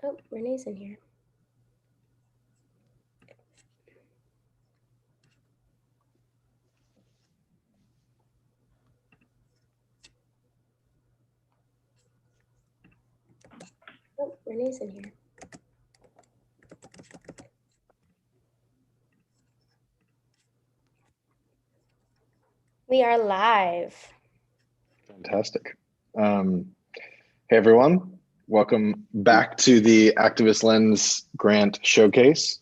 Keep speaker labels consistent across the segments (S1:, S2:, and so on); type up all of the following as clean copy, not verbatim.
S1: Oh, Renee's in here. Oh, Renee's in here. We are live.
S2: Fantastic. Hey, everyone. Welcome back to the Activist Lens Grant Showcase.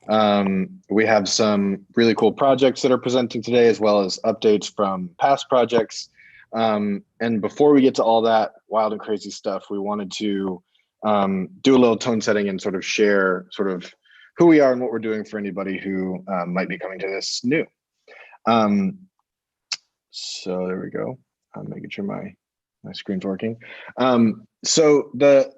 S2: We have some really cool projects that are presenting today, as well as updates from past projects. And before we get to all that wild and crazy stuff, we wanted to do a little tone setting and sort of share sort of who we are and what we're doing for anybody who might be coming to this new. So there we go. I'm making sure my screen's working. So the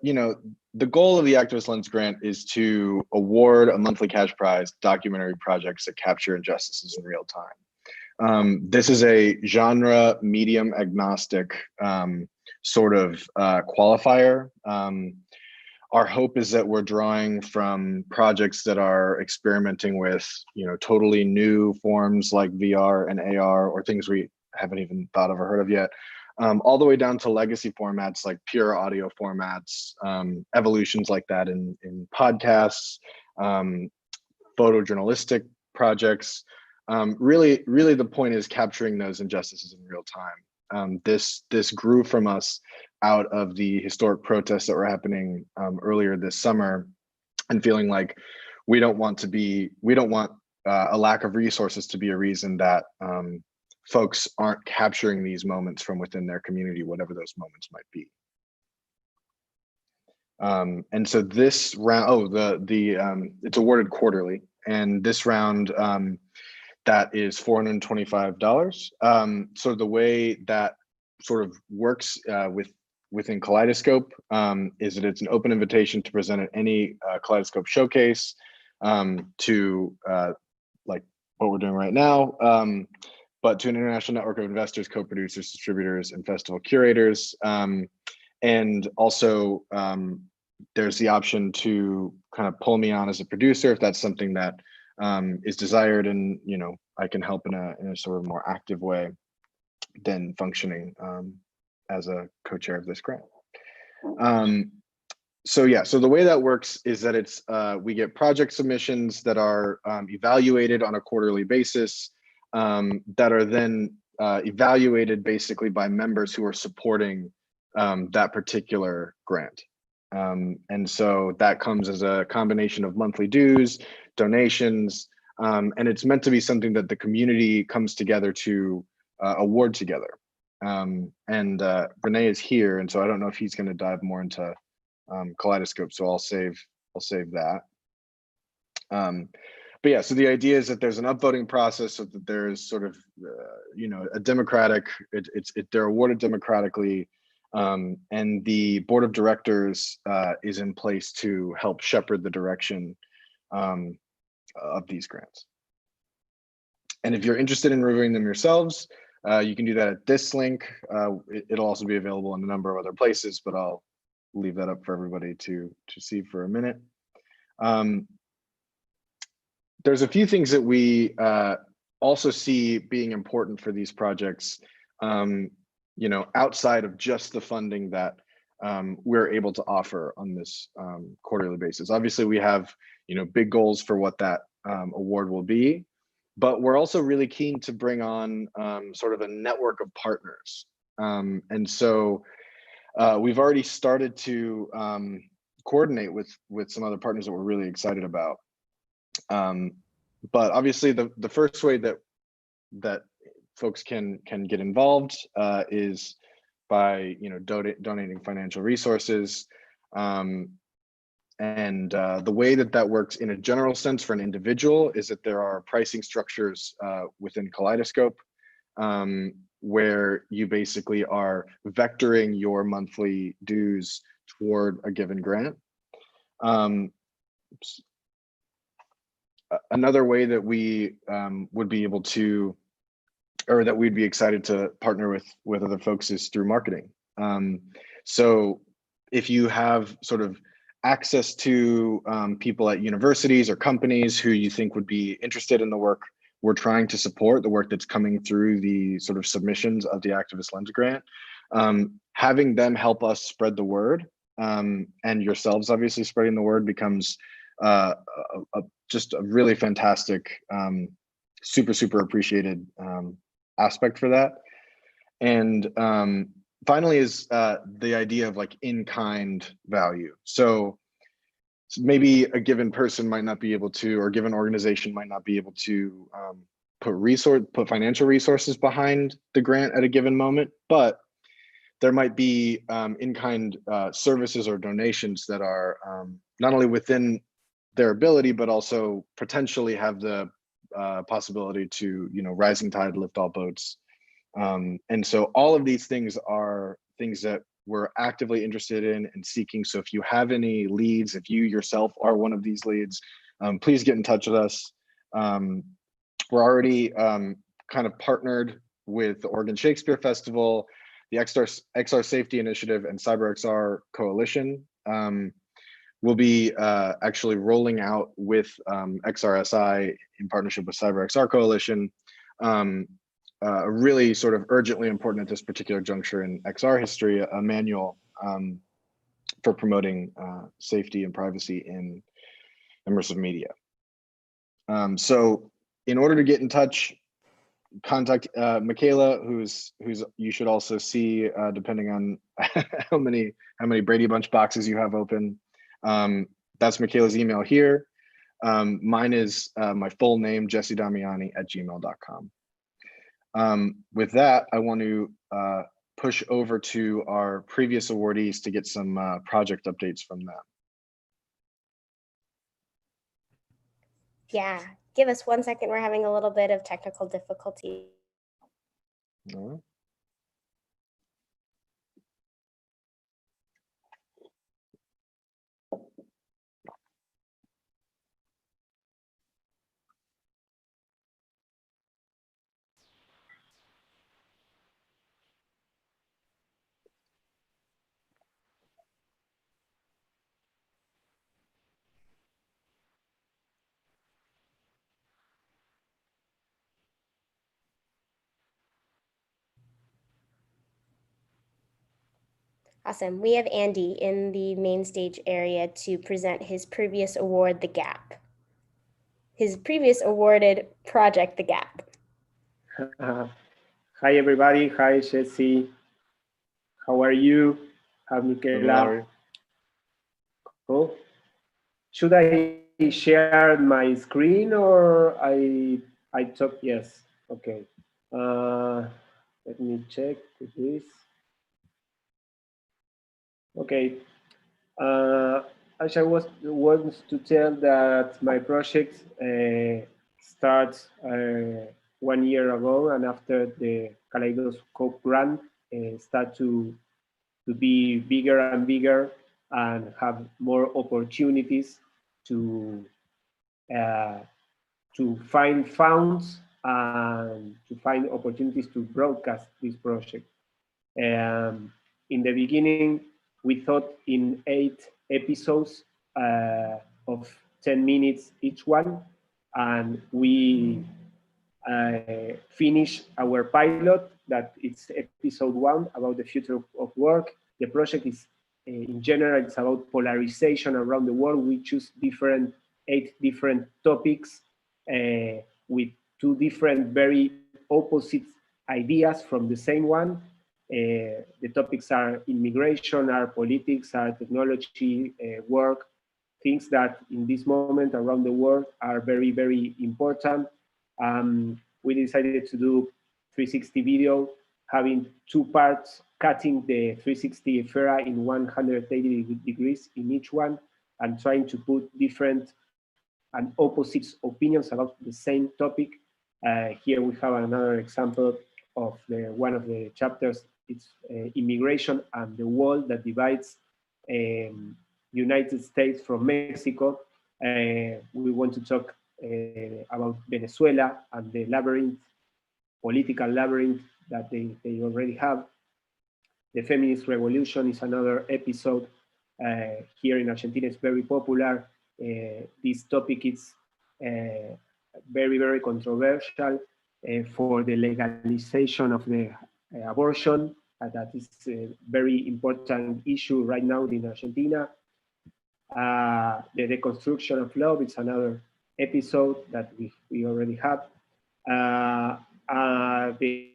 S2: goal of the Activist Lens Grant is to award a monthly cash prize documentary projects that capture injustices in real time. This is a genre medium agnostic sort of qualifier. Our hope is that we're drawing from projects that are experimenting with, totally new forms like VR and AR, or things we haven't even thought of or heard of yet, all the way down to legacy formats like pure audio formats, evolutions like that in podcasts, photojournalistic projects. Really, the point is capturing those injustices in real time. This grew from us out of the historic protests that were happening earlier this summer, and feeling like we don't want a lack of resources to be a reason that folks aren't capturing these moments from within their community, whatever those moments might be. And so this round, it's awarded quarterly, and this round that is $425. So the way that sort of works within Kaleidoscope is that it's an open invitation to present at any Kaleidoscope showcase, to like what we're doing right now, but to an international network of investors, co-producers, distributors, and festival curators. And also there's the option to kind of pull me on as a producer if that's something that is desired, and I can help in a sort of more active way than functioning as a co-chair of this grant. So the way that works is that it's we get project submissions that are evaluated on a quarterly basis, that are then evaluated basically by members who are supporting that particular grant. And so that comes as a combination of monthly dues, donations, and it's meant to be something that the community comes together to award together. And Renee is here, and so I don't know if he's going to dive more into Kaleidoscope, so I'll save that. But yeah, so the idea is that there's an upvoting process, so that there's sort of a democratic. They're awarded democratically, and the board of directors is in place to help shepherd the direction of these grants. And if you're interested in reviewing them yourselves, you can do that at this link. It'll also be available in a number of other places, but I'll leave that up for everybody to see for a minute. There's a few things that we also see being important for these projects, outside of just the funding that we're able to offer on this quarterly basis. Obviously, we have big goals for what that award will be, but we're also really keen to bring on sort of a network of partners. And so we've already started to coordinate with some other partners that we're really excited about. But obviously, the first way that folks can get involved is by donating financial resources. And the way that works in a general sense for an individual is that there are pricing structures within Kaleidoscope, where you basically are vectoring your monthly dues toward a given grant. Another way that we would be able to, or that we'd be excited to partner with other folks, is through marketing. So if you have sort of access to people at universities or companies who you think would be interested in the work we're trying to support, the work that's coming through the sort of submissions of the Activist Lens grant, having them help us spread the word, and yourselves obviously spreading the word becomes just a really fantastic, super appreciated aspect for that. And finally is the idea of like in-kind value. So maybe a given person might not be able to, or a given organization might not be able to put financial resources behind the grant at a given moment, but there might be in-kind services or donations that are not only within their ability, but also potentially have the possibility to, rising tide lift all boats. And so all of these things are things that we're actively interested in and seeking. So if you have any leads, if you yourself are one of these leads, please get in touch with us. We're already kind of partnered with the Oregon Shakespeare Festival, the XR Safety Initiative, and CyberXR Coalition. We'll be actually rolling out with XRSI in partnership with CyberXR Coalition, really sort of urgently important at this particular juncture in XR history, a manual for promoting safety and privacy in immersive media. So in order to get in touch, contact Michaela, who's you should also see, depending on how many Brady Bunch boxes you have open. That's Michaela's email here. Mine is my full name, jessedamiani@gmail.com. With that, I want to push over to our previous awardees to get some project updates from them.
S1: Yeah, give us 1 second. We're having a little bit of technical difficulty.
S2: All right.
S1: Awesome. We have Andy in the main stage area to present his previous award, The Gap. His previous awarded project, The Gap.
S3: Hi, everybody. Hi, Jesse. How are you? Hi, Michaela. Cool. Should I share my screen or I talk? Yes. Okay. Let me check this. Okay. I wants to tell that my project starts 1 year ago, and after the Kaleidoscope grant, start to be bigger and bigger and have more opportunities to find funds and to find opportunities to broadcast this project. In the beginning, we thought in 8 episodes of 10 minutes each one, and we finish our pilot, that it's episode 1 about the future of work. The project is, in general, it's about polarization around the world. We choose 8 different topics with 2 different, very opposite ideas from the same one. The topics are immigration, are politics, are technology, work, things that in this moment around the world are very, very important. We decided to do 360 video, having 2 parts, cutting the 360 Fera in 180 degrees in each one, and trying to put different and opposite opinions about the same topic. Here we have another example of one of the chapters. It's immigration and the wall that divides United States from Mexico. We want to talk about Venezuela and the labyrinth, political labyrinth that they already have. The Feminist Revolution is another episode. Here in Argentina, it's very popular. This topic is very, very controversial for the legalization of the abortion. That is a very important issue right now in Argentina. The deconstruction of love, it's another episode that we already have. The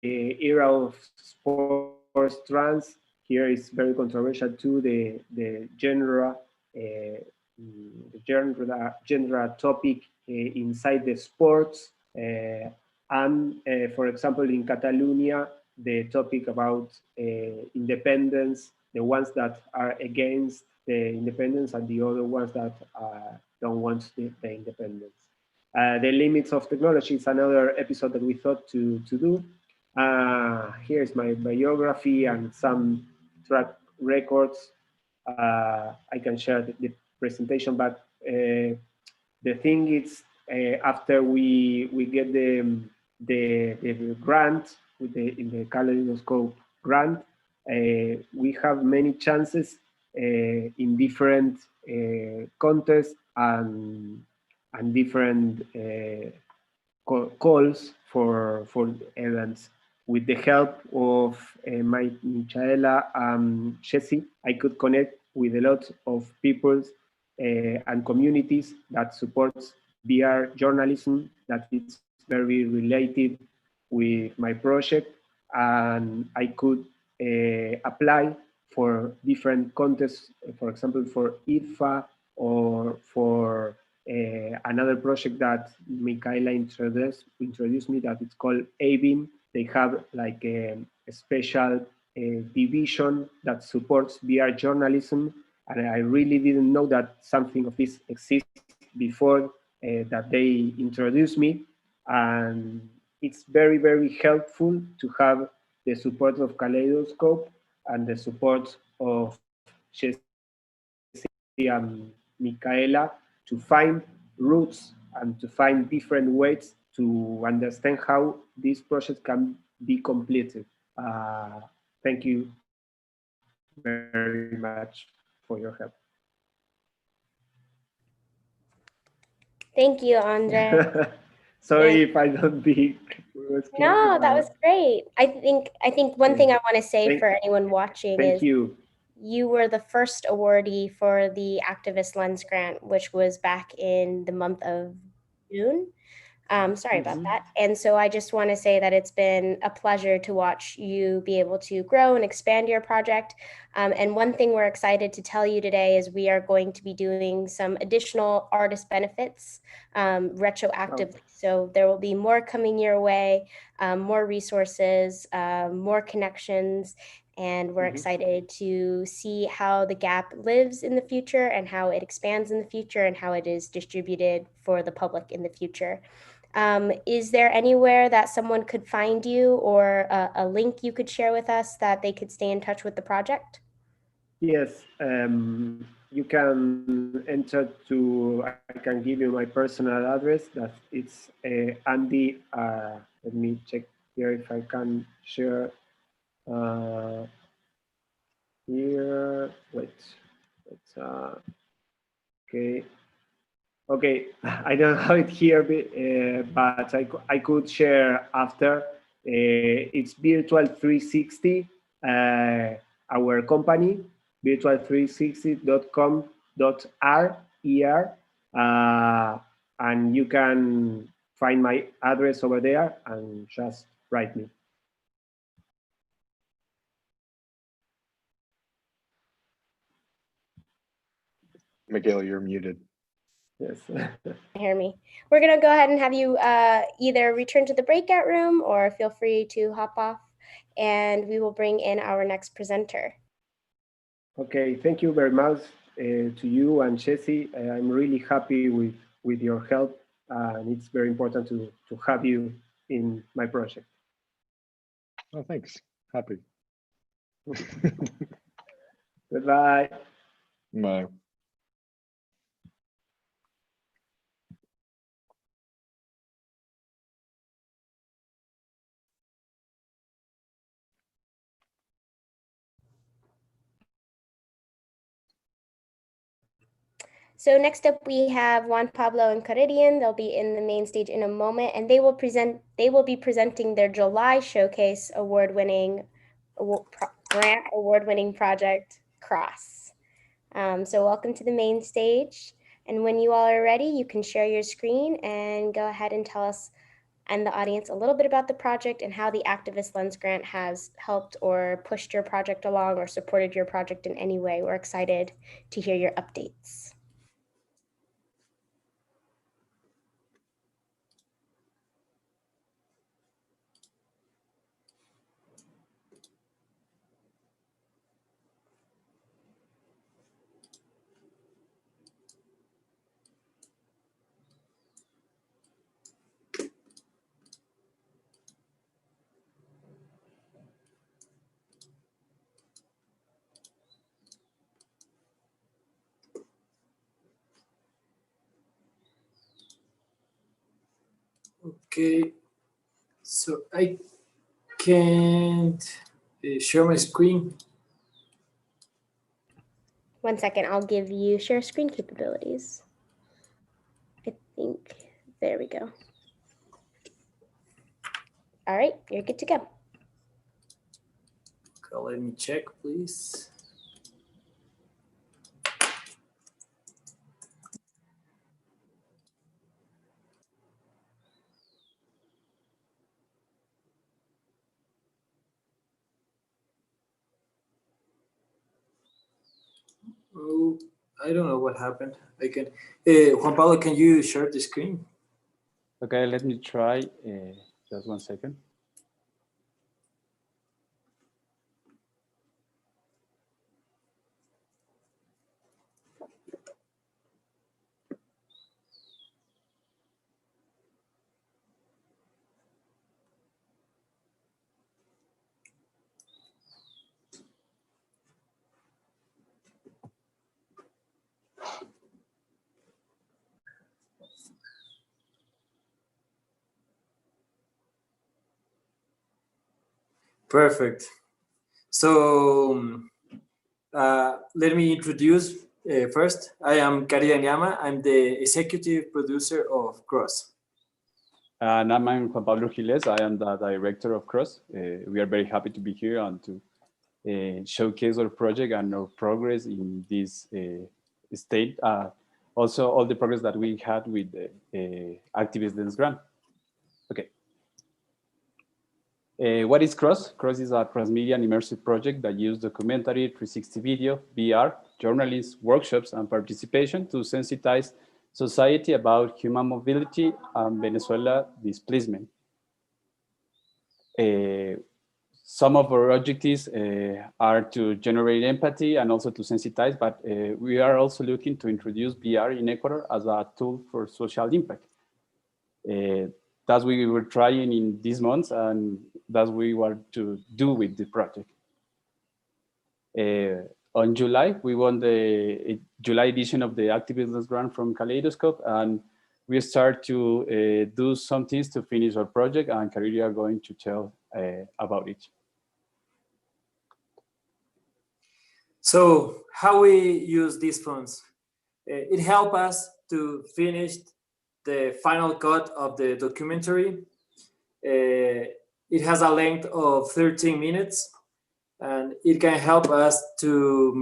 S3: era of sports trans, here is very controversial too, the gender topic inside the sports. And for example, in Catalonia, the topic about independence, the ones that are against the independence and the other ones that don't want the independence. The limits of technology is another episode that we thought to do. Here's my biography and some track records. I can share the presentation, but the thing is, after we get the grant in the Kaleidoscope grant, we have many chances in different contests and different calls for events. With the help of Michaela and Jesse, I could connect with a lot of people and communities that supports VR journalism, that it's very related with my project, and I could apply for different contests, for example, for IDFA or for another project that Michaela introduced me that it's called ABIM. They have like a special division that supports VR journalism, and I really didn't know that something of this exists before that they introduced me. And it's very, very helpful to have the support of Kaleidoscope and the support of Jesse and Michaela to find roots and to find different ways to understand how this project can be completed. Thank you very much for your help.
S1: Thank you, Andre.
S3: Sorry if I don't be.
S1: No, that was great. I think one thing I want to say for anyone watching is you were the first awardee for the Activist Lens Grant, which was back in the month of June. Sorry about that. And so I just want to say that it's been a pleasure to watch you be able to grow and expand your project. And one thing we're excited to tell you today is we are going to be doing some additional artist benefits retroactively. So there will be more coming your way, more resources, more connections. And we're excited to see how the Gap lives in the future and how it expands in the future and how it is distributed for the public in the future. Is there anywhere that someone could find you or a link you could share with us that they could stay in touch with the project?
S3: Yes, you can enter to, I can give you my personal address, that it's Andy, let me check here if I can share here, wait, okay. Okay, I don't have it here, but I could share after. It's Virtual 360, our company, virtual360.com.r, and you can find my address over there and just write me.
S2: Michaela, you're muted.
S3: Yes.
S1: Hear me. We're going to go ahead and have you either return to the breakout room or feel free to hop off, and we will bring in our next presenter.
S3: Okay, thank you very much to you and Jesse. I'm really happy with your help, and it's very important to have you in my project.
S2: Oh, thanks. Happy.
S3: Goodbye.
S2: Bye.
S1: So next up we have Juan Pablo and Caridian. They'll be in the main stage in a moment, and they will be presenting their July showcase award-winning grant award-winning project, Cross. So welcome to the main stage. And when you all are ready, you can share your screen and go ahead and tell us and the audience a little bit about the project and how the Activist Lens Grant has helped or pushed your project along or supported your project in any way. We're excited to hear your updates.
S4: Okay, so I can't share my screen.
S1: 1 second, I'll give you share screen capabilities. I think, there we go. All right, you're good to go.
S4: Okay, let me check, please. Oh, I don't know what happened. I can. Juan Pablo, can you share the screen?
S5: Okay, let me try. Just 1 second.
S4: Perfect. So let me introduce first. I am Karida Nyama. I'm the executive producer of Cross.
S5: And I'm Juan Pablo Giles. I am the director of Cross. We are very happy to be here and to showcase our project and our progress in this state. Also, all the progress that we had with the Activist Lens Grant. Okay. What is Cross? Cross is a transmedia and immersive project that uses documentary, 360 video, VR, journalists, workshops, and participation to sensitize society about human mobility and Venezuela displacement. Some of our objectives are to generate empathy and also to sensitize, but we are also looking to introduce VR in Ecuador as a tool for social impact. That's what we were trying in these months, and that's what we want to do with the project. On July, we won the July edition of the Activist Lens Grant from Kaleidoscope, and we start to do some things to finish our project, and Kariri are going to tell about it.
S4: So how we use these funds? It helped us to finish the final cut of the documentary. It has a length of 13 minutes, and it can help us to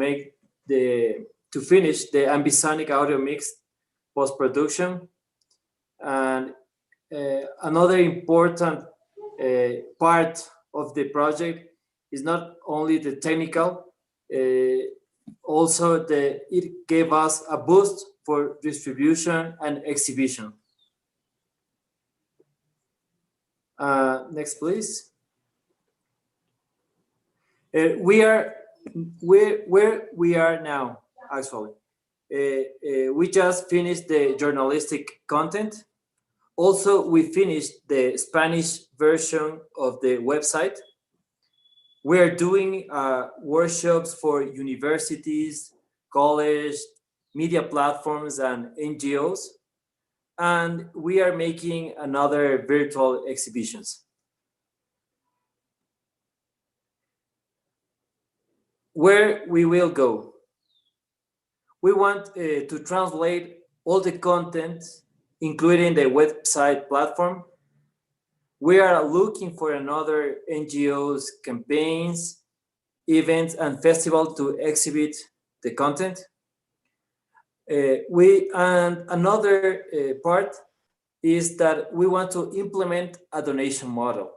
S4: finish the ambisonic audio mix post-production. And another important part of the project is not only the technical, also it gave us a boost for distribution and exhibition. Next, please. Where we are now, actually. We just finished the journalistic content. Also, we finished the Spanish version of the website. We are doing workshops for universities, college, media platforms, and NGOs. And we are making another virtual exhibitions. Where we will go? we want to translate all the content, including the website platform. We are looking for another NGOs, campaigns, events, and festivals to exhibit the content. And another part is that we want to implement a donation model.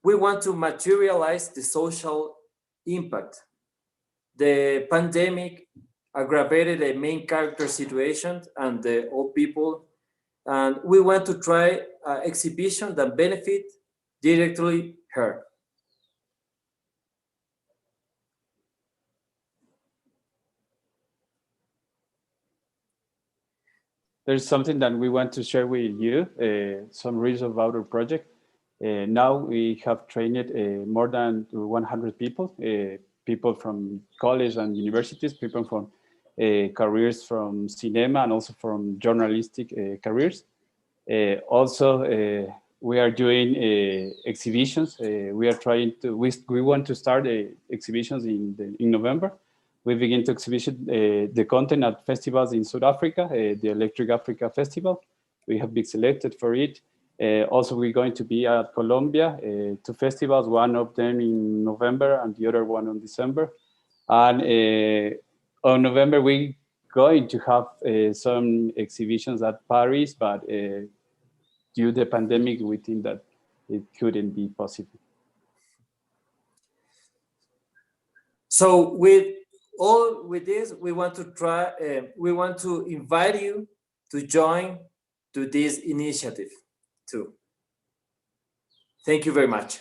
S4: We want to materialize the social impact. The pandemic aggravated the main character situation and the old people, and we want to try an exhibition that benefit directly her.
S5: There's something that we want to share with you, some results about our project. Now we have trained more than 100 people, people from college and universities, people from careers from cinema and also from journalistic careers. Also, we are doing exhibitions. We are trying to, we want to start exhibitions in November. We begin to exhibition the content at festivals in South Africa, the Electric Africa Festival. We have been selected for it. Also, we're going to be at Colombia, 2 festivals, one of them in November and the other one on December. And on November, we're going to have some exhibitions at Paris, but due to the pandemic, we think that it couldn't be possible.
S4: So with this, we want to try, we want to invite you to join to this initiative too. Thank you very much.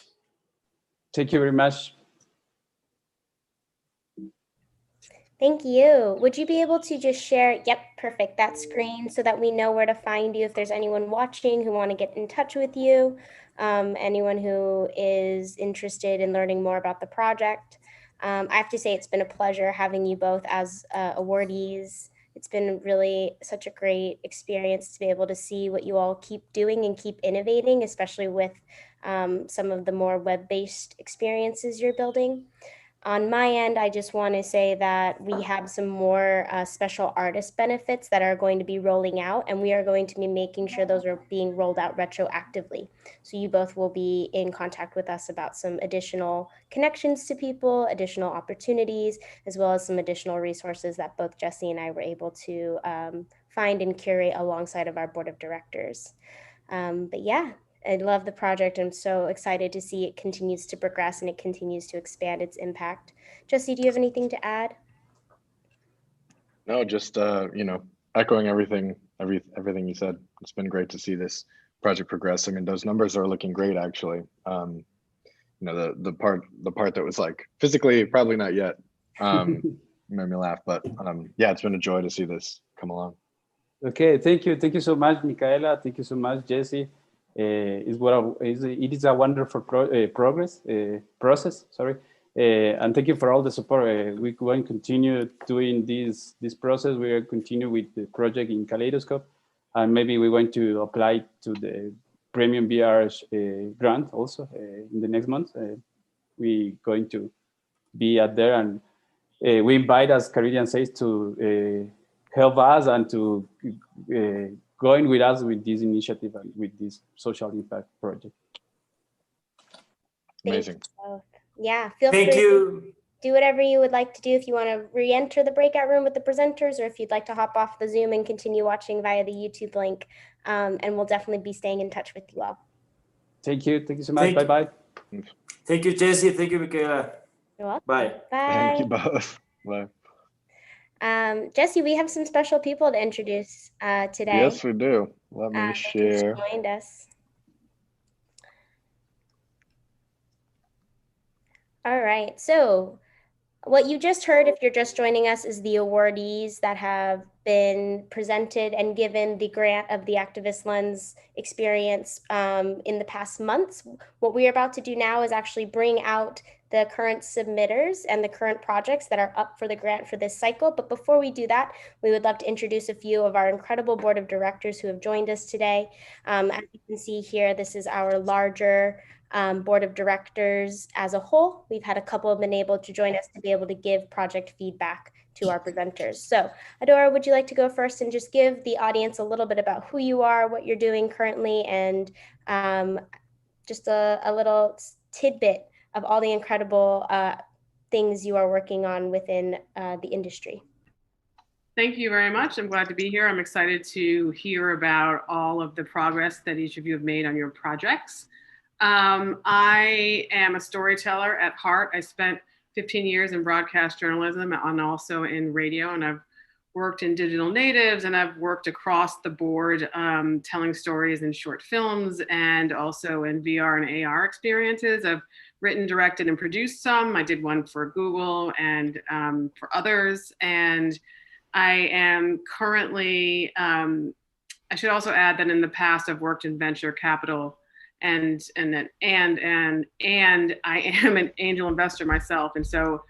S5: Thank you very much.
S1: Thank you. Would you be able to just share, yep, perfect, that screen so that we know where to find you if there's anyone watching who want to get in touch with you, anyone who is interested in learning more about the project. I have to say it's been a pleasure having you both as awardees. It's been really such a great experience to be able to see what you all keep doing and keep innovating, especially with some of the more web-based experiences you're building. On my end, I just want to say that we have some more special artist benefits that are going to be rolling out, and we are going to be making sure those are being rolled out retroactively. So you both will be in contact with us about some additional connections to people, additional opportunities, as well as some additional resources that both Jesse and I were able to find and curate alongside of our board of directors. But yeah. I love the project. I'm so excited to see it continues to progress and it continues to expand its impact. Jesse, do you have anything to add?
S2: No, just you know, echoing everything you said. It's been great to see this project progress. I mean, those numbers are looking great, actually. You know, the part that was like physically probably not yet made me laugh, but yeah, it's been a joy to see this come along.
S5: Okay, thank you so much, Micaela. Thank you so much, Jesse. It is a wonderful process. Sorry, and thank you for all the support. We're going to continue doing this process. We will continue with the project in Kaleidoscope, and maybe we're going to apply to the Premium VR grant also in the next month. We're going to be out there, and we invite, as Caribbean says, to help us and to going with us with this initiative and with this social impact project.
S2: Amazing.
S1: Yeah, feel free to do whatever you would like to do. If you want to re-enter the breakout room with the presenters, or if you'd like to hop off the Zoom and continue watching via the YouTube link, and we'll definitely be staying in touch with you all.
S5: Thank you so much. Bye-bye.
S4: Thank you, Jesse. Thank you,
S1: You're
S4: Micaela.
S1: welcome.
S4: Bye.
S1: Bye.
S2: Thank you both. Bye.
S1: Jesse, we have some special people to introduce today.
S2: Yes, we do. Let me share.
S1: That joined us. All right. So what you just heard, if you're just joining us, is the awardees that have been presented and given the grant of the Activist Lens experience in the past months. What we are about to do now is actually bring out the current submitters and the current projects that are up for the grant for this cycle. But before we do that, we would love to introduce a few of our incredible board of directors who have joined us today. As you can see here, this is our larger board of directors as a whole. We've had a couple have been able to join us to be able to give project feedback to our presenters. So Adora, would you like to go first and just give the audience a little bit about who you are, what you're doing currently, and just a little tidbit of all the incredible things you are working on within the industry?
S6: Thank you very much. I'm glad to be here. I'm excited to hear about all of the progress that each of you have made on your projects. I am a storyteller at heart. I spent 15 years in broadcast journalism and also in radio, and I've worked in digital natives, and I've worked across the board telling stories in short films and also in VR and AR experiences. I've written, directed, and produced some. I did one for Google and for others. And I am currently, I should also add that in the past I've worked in venture capital and I am an angel investor myself. And so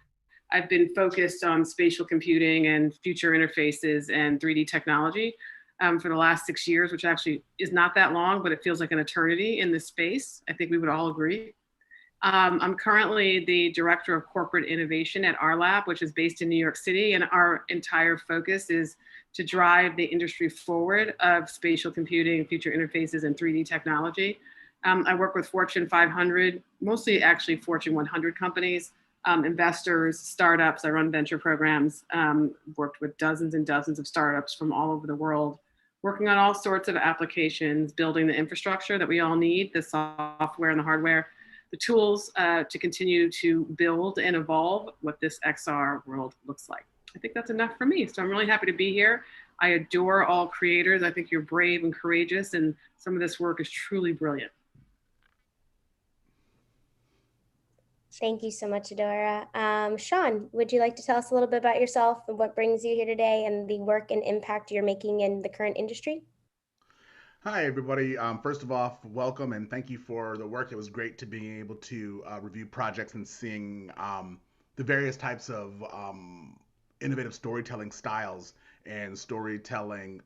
S6: I've been focused on spatial computing and future interfaces and 3D technology for the last 6 years, which actually is not that long, but it feels like an eternity in this space. I think we would all agree. I'm currently the director of corporate innovation at our lab, which is based in New York City. And our entire focus is to drive the industry forward of spatial computing, future interfaces, and 3D technology. I work with Fortune 500, mostly actually Fortune 100 companies, investors, startups. I run venture programs, worked with dozens and dozens of startups from all over the world, working on all sorts of applications, building the infrastructure that we all need, the software and the hardware, the tools to continue to build and evolve what this XR world looks like. I think that's enough for me. So I'm really happy to be here. I adore all creators. I think you're brave and courageous, and some of this work is truly brilliant.
S1: Thank you so much, Adora. Sean, would you like to tell us a little bit about yourself and what brings you here today and the work and impact you're making in the current industry?
S7: Hi, everybody. First of all, welcome and thank you for the work. It was great to be able to review projects and seeing the various types of innovative storytelling styles and storytelling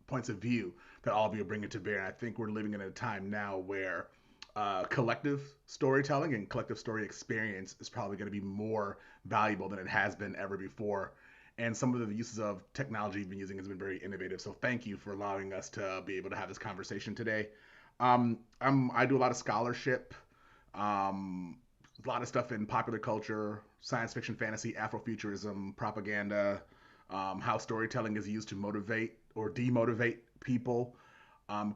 S7: points of view that all of you are bringing to bear. And I think we're living in a time now where collective storytelling and collective story experience is probably going to be more valuable than it has been ever before. And some of the uses of technology you've been using has been very innovative. So thank you for allowing us to be able to have this conversation today. I do a lot of scholarship, a lot of stuff in popular culture, science fiction, fantasy, Afrofuturism, propaganda, how storytelling is used to motivate or demotivate people.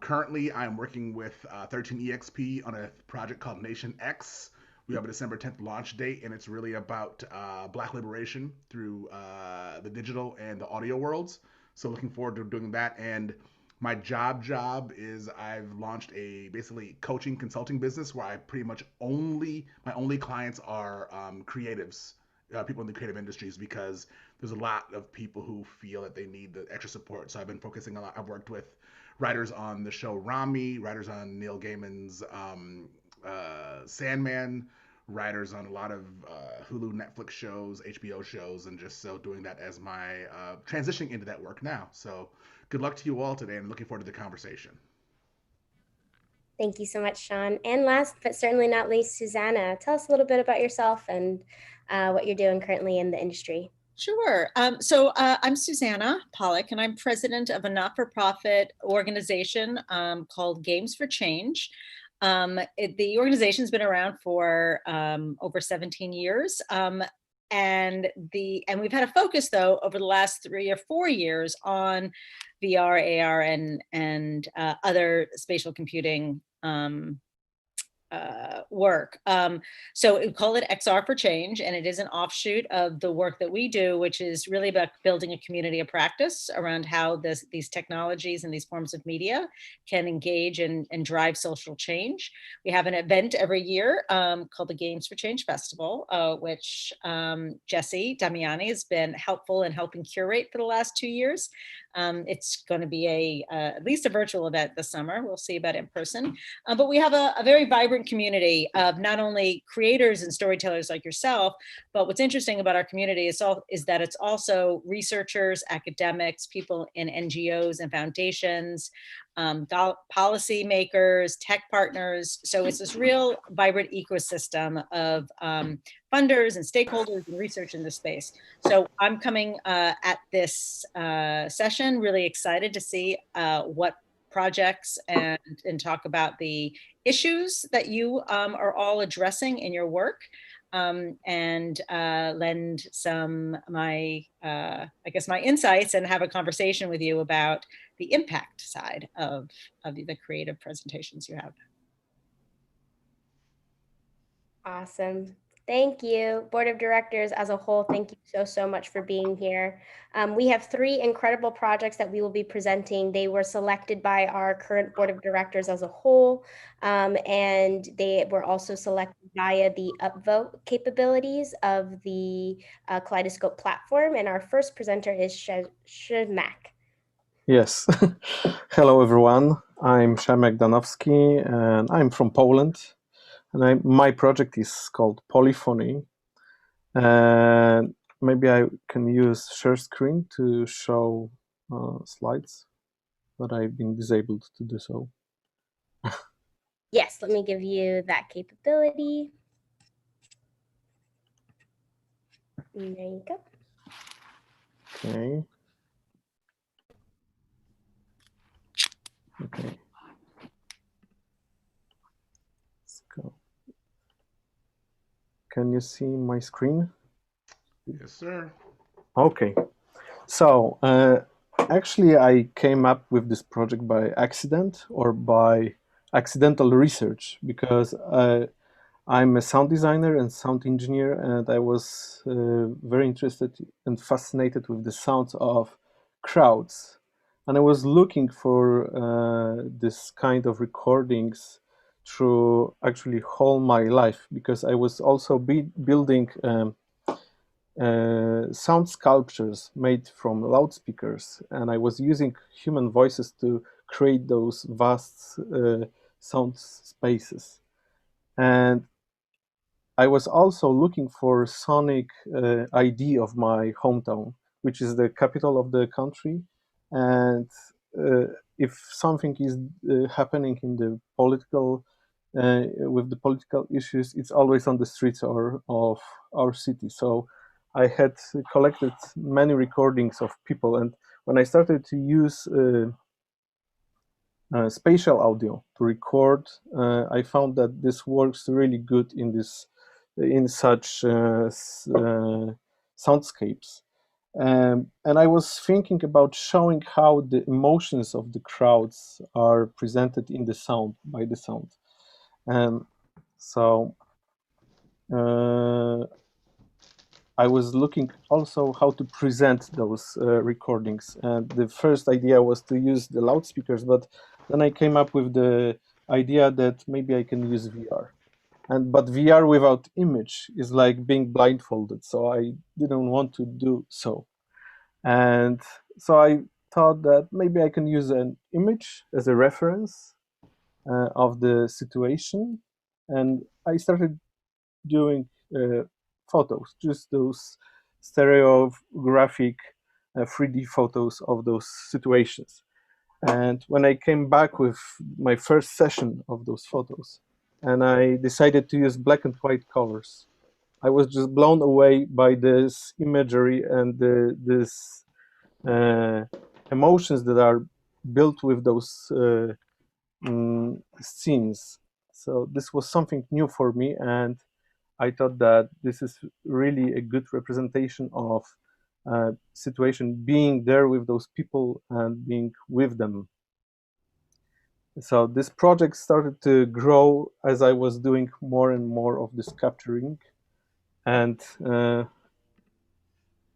S7: Currently, I'm working with 13EXP on a project called Nation X. We have a December 10th launch date, and it's really about Black liberation through the digital and the audio worlds. So looking forward to doing that. And my job is I've launched a basically coaching consulting business where I pretty much my only clients are creatives, people in the creative industries, because there's a lot of people who feel that they need the extra support. So I've been focusing a lot. I've worked with writers on the show Rami, writers on Neil Gaiman's Sandman, writers on a lot of Hulu, Netflix shows, HBO shows, and just so doing that as my transitioning into that work now. So good luck to you all today, and looking forward to the conversation.
S1: Thank you so much, Sean. And last but certainly not least, Susanna, tell us a little bit about yourself and what you're doing currently in the industry.
S8: Sure. So I'm Susanna Pollock, and I'm president of a not-for-profit organization called Games for Change. The organization's been around for over 17 years. And we've had a focus, though, over the last 3 or 4 years on VR, AR, and other spatial computing work. So we call it XR for Change, and it is an offshoot of the work that we do, which is really about building a community of practice around how these technologies and these forms of media can engage and drive social change. We have an event every year called the Games for Change Festival, which Jesse Damiani has been helpful in helping curate for the last 2 years. It's going to be at least a virtual event this summer. We'll see about in person. But we have a very vibrant vibrant community of not only creators and storytellers like yourself, but what's interesting about our community is that it's also researchers, academics, people in NGOs and foundations, policy makers, tech partners. So it's this real vibrant ecosystem of funders and stakeholders and research in this space. So I'm coming at this session really excited to see what projects and talk about the issues that you are all addressing in your work, and lend some my insights and have a conversation with you about the impact side of the creative presentations you have.
S1: Awesome. Thank you. Board of Directors as a whole, thank you so much for being here. We have 3 incredible projects that we will be presenting. They were selected by our current Board of Directors as a whole, and they were also selected via the upvote capabilities of the Kaleidoscope platform. And our first presenter is Szymek.
S9: Yes. Hello, everyone. I'm Szymek Danowski, and I'm from Poland. And my project is called Polyphony. And maybe I can use share screen to show slides, but I've been disabled to do so.
S1: Yes, let me give you that capability. There you go.
S9: Okay. Okay. Let's go. Can you see my screen?
S7: Yes, sir.
S9: Okay. So actually, I came up with this project by accident or by accidental research, because I'm a sound designer and sound engineer, and I was very interested and fascinated with the sounds of crowds. And I was looking for this kind of recordings through actually whole my life, because I was also building sound sculptures made from loudspeakers, and I was using human voices to create those vast sound spaces. And I was also looking for sonic ID of my hometown, which is the capital of the country. And if something is happening in the political, with the political issues, it's always on the streets of our city. So I had collected many recordings of people, and when I started to use spatial audio to record, I found that this works really good in such soundscapes. And I was thinking about showing how the emotions of the crowds are presented in the sound, by the sound. So I was looking also how to present those recordings. And the first idea was to use the loudspeakers, but then I came up with the idea that maybe I can use VR. But VR without image is like being blindfolded, so I didn't want to do so. And so I thought that maybe I can use an image as a reference of the situation. And I started doing photos, just those stereographic 3D photos of those situations. And when I came back with my first session of those photos, and I decided to use black and white colors, I was just blown away by this imagery and this emotions that are built with those scenes. So this was something new for me, and I thought that this is really a good representation of situation, being there with those people and being with them. So this project started to grow as I was doing more and more of this capturing. And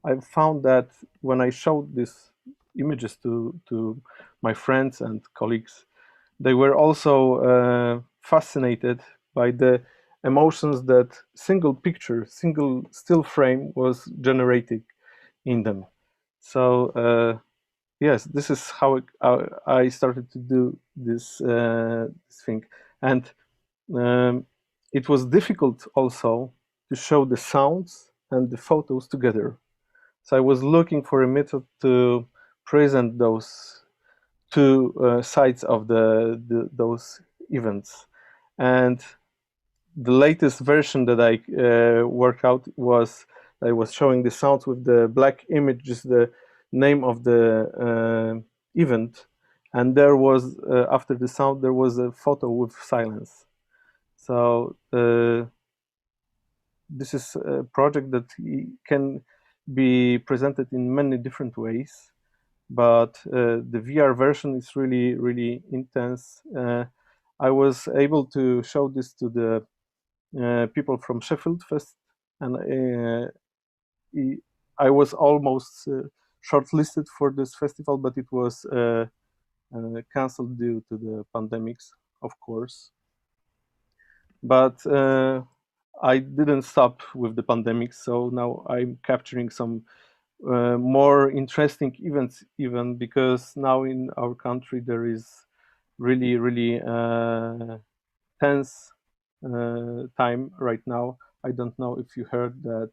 S9: I found that when I showed these images to my friends and colleagues, they were also fascinated by the emotions that single picture, single still frame was generating in them. So yes, this is how I started to do this thing. And it was difficult also to show the sounds and the photos together. So I was looking for a method to present those two sides of those events. And the latest version that I worked out was I was showing the sounds with the black image, just the name of the event. And there was, after the sound, there was a photo with silence. So this is a project that can be presented in many different ways, but the VR version is really, really intense. I was able to show this to the people from Sheffield Fest, and I was almost shortlisted for this festival, but it was cancelled due to the pandemics, of course. But I didn't stop with the pandemic, so now I'm capturing some more interesting events, even because now in our country there is really, really tense time right now. I don't know if you heard that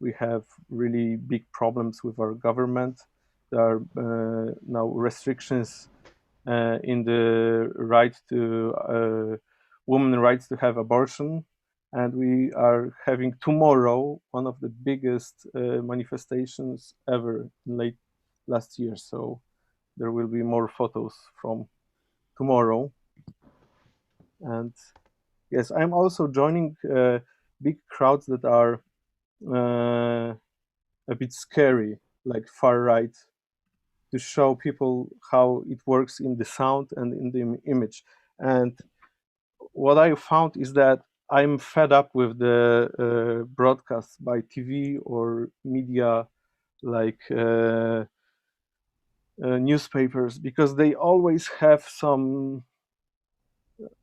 S9: we have really big problems with our government. There are now restrictions in the right to women's rights to have abortion, and we are having tomorrow one of the biggest manifestations ever in late last year. So there will be more photos from tomorrow. And yes, I'm also joining big crowds that are a bit scary, like far right, to show people how it works in the sound and in the image. And what I found is that I'm fed up with the broadcasts by TV or media like newspapers, because they always have some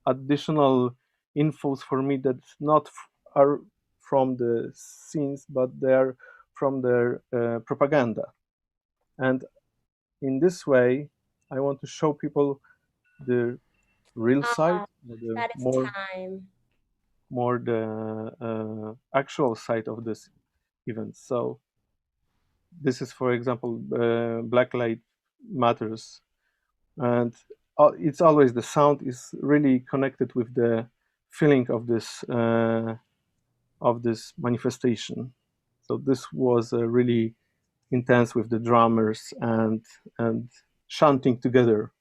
S9: additional infos for me that not are from the scenes, but they're from their propaganda. And in this way, I want to show people the real side, the more the actual side of this event. So this is, for example, Black Lives Matters, and it's always the sound is really connected with the feeling of this manifestation. So this was really intense with the drummers and chanting together.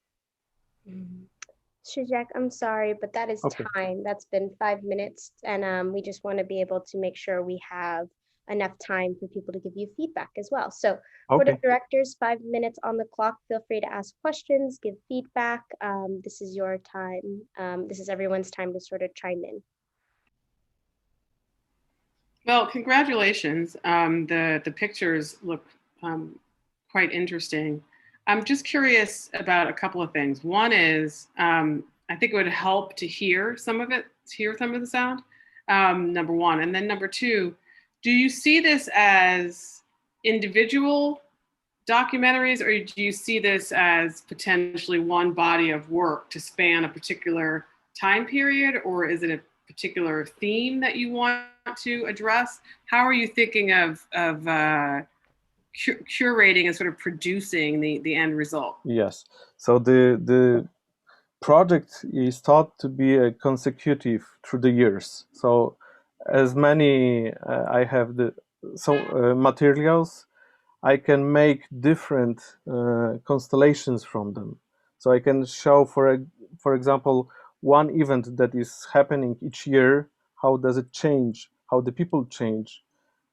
S1: Shijak, I'm sorry, but that is time. That's been 5 minutes, and we just want to be able to make sure we have enough time for people to give you feedback as well. So for the directors, 5 minutes on the clock. Feel free to ask questions, give feedback. This is your time. This is everyone's time to sort of chime in.
S6: Well, congratulations. The pictures look quite interesting. I'm just curious about a couple of things. One is, I think it would help to hear some of it, hear some of the sound, number one. And then number two, do you see this as individual documentaries, or do you see this as potentially one body of work to span a particular time period, or is it a particular theme that you want to address? How are you thinking of curating and sort of producing the end result?
S9: Yes, so the project is thought to be a consecutive through the years. So as many I have materials, I can make different constellations from them. So I can show, for example, one event that is happening each year. How does it change? How the people change?